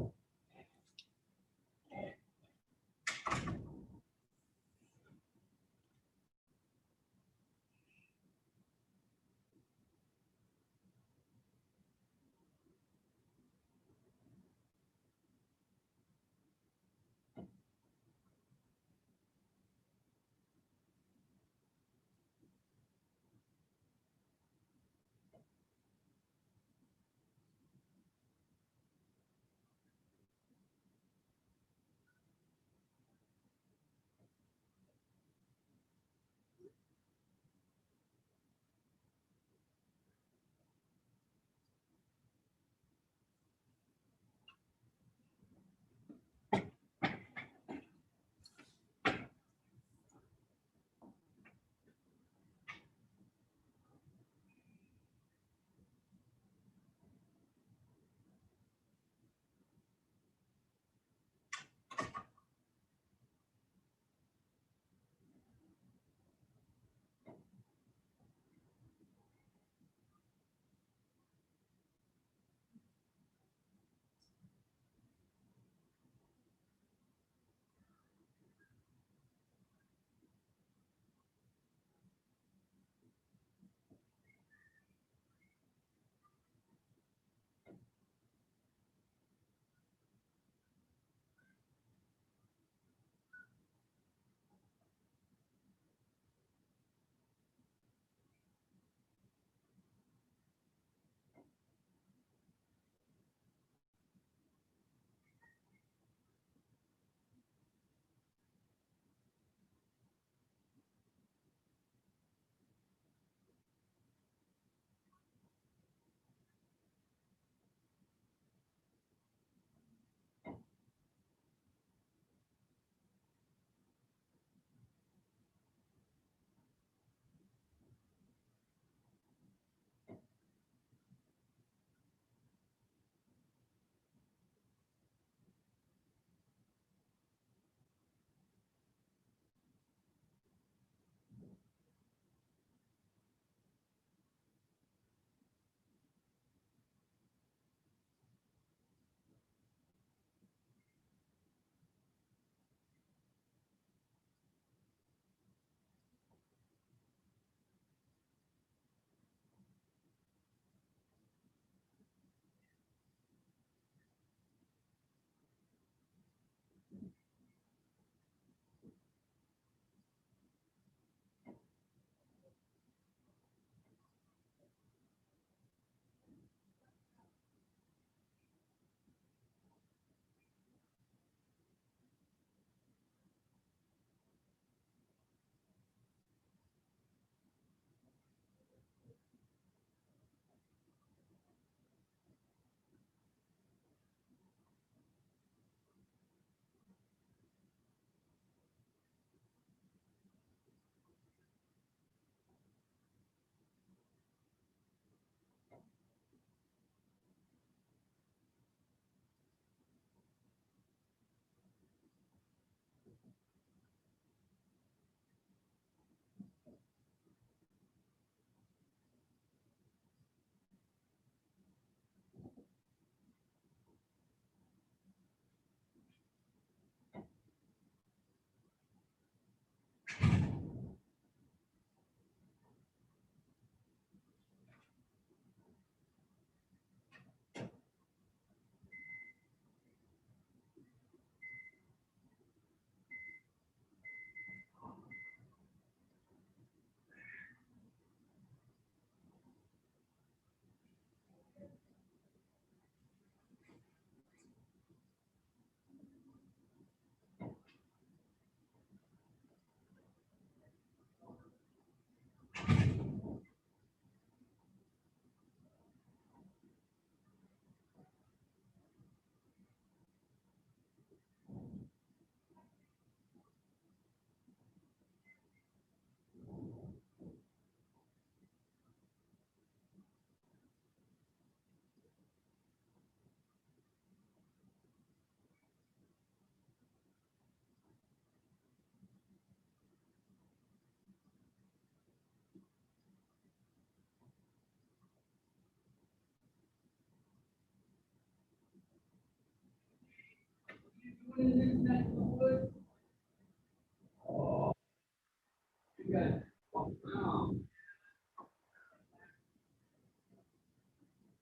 Oh.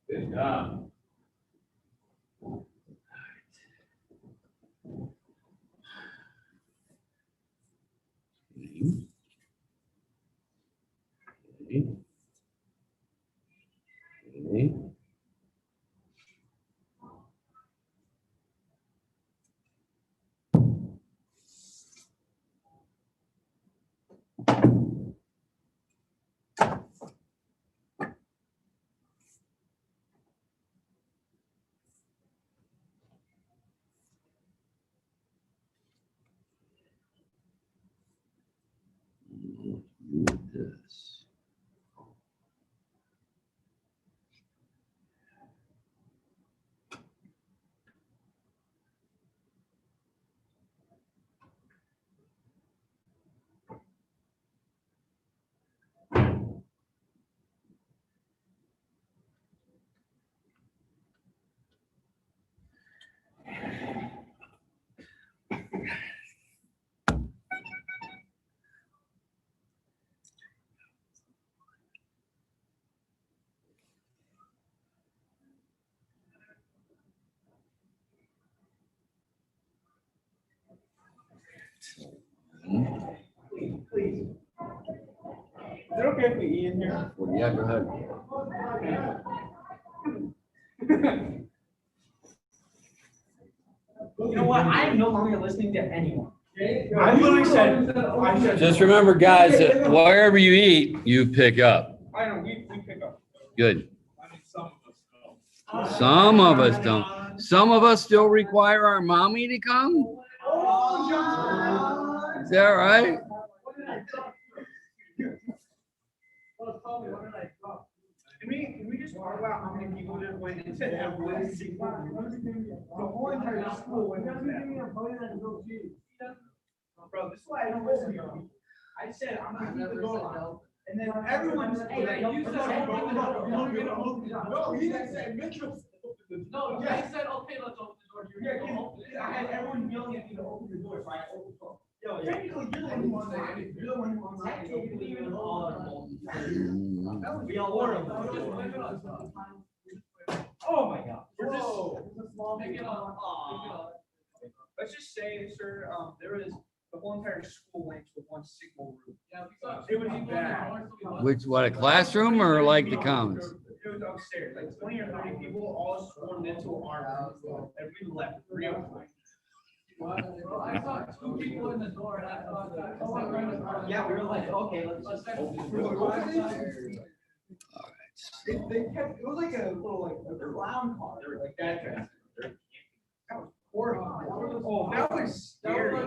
Good job. Okay. Okay. Okay. Do this. Please. Is it okay if we eat in here? Well, yeah, go ahead. You know what? I am no longer listening to anyone. I literally said. Just remember, guys, that wherever you eat, you pick up. I know, we pick up. Good. I mean, some of us know. Some of us don't. Some of us still require our mommy to come. Oh, John. Is that right? Can we just talk about how many people just went into that one single room? The whole entire school went into that. Bro, this is why I don't listen to you. I said, I'm gonna keep the door on. And then everyone just. Hey, you said, no, he didn't say Mitchell. No, he said, okay, let's open the door. Yeah, 'cause I had everyone yelling at me to open the door, so I opened the door. Yo, technically, you're the one who wants that. You're the one who wants that. Technically, even all our fault. We all were. Oh my God. We're just. Pick it up. Let's just say, sir, there was, the whole entire school went to one single room. Yeah, because It was bad. Which, what, a classroom or like the commons? It was upstairs, like 20 or 30 people all swarmed into our room, and we left real quick. I saw 2 people in the door and I thought that. Yeah, we were like, okay, let's open the door. They kept, it was like a little, like, a clown car, they were like that. That was horrible. Oh, that was scary. I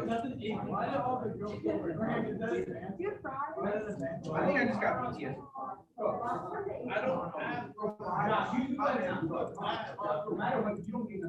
think I just got PTSD. I don't have. Josh, you do that now. Look, no matter what, you don't need to.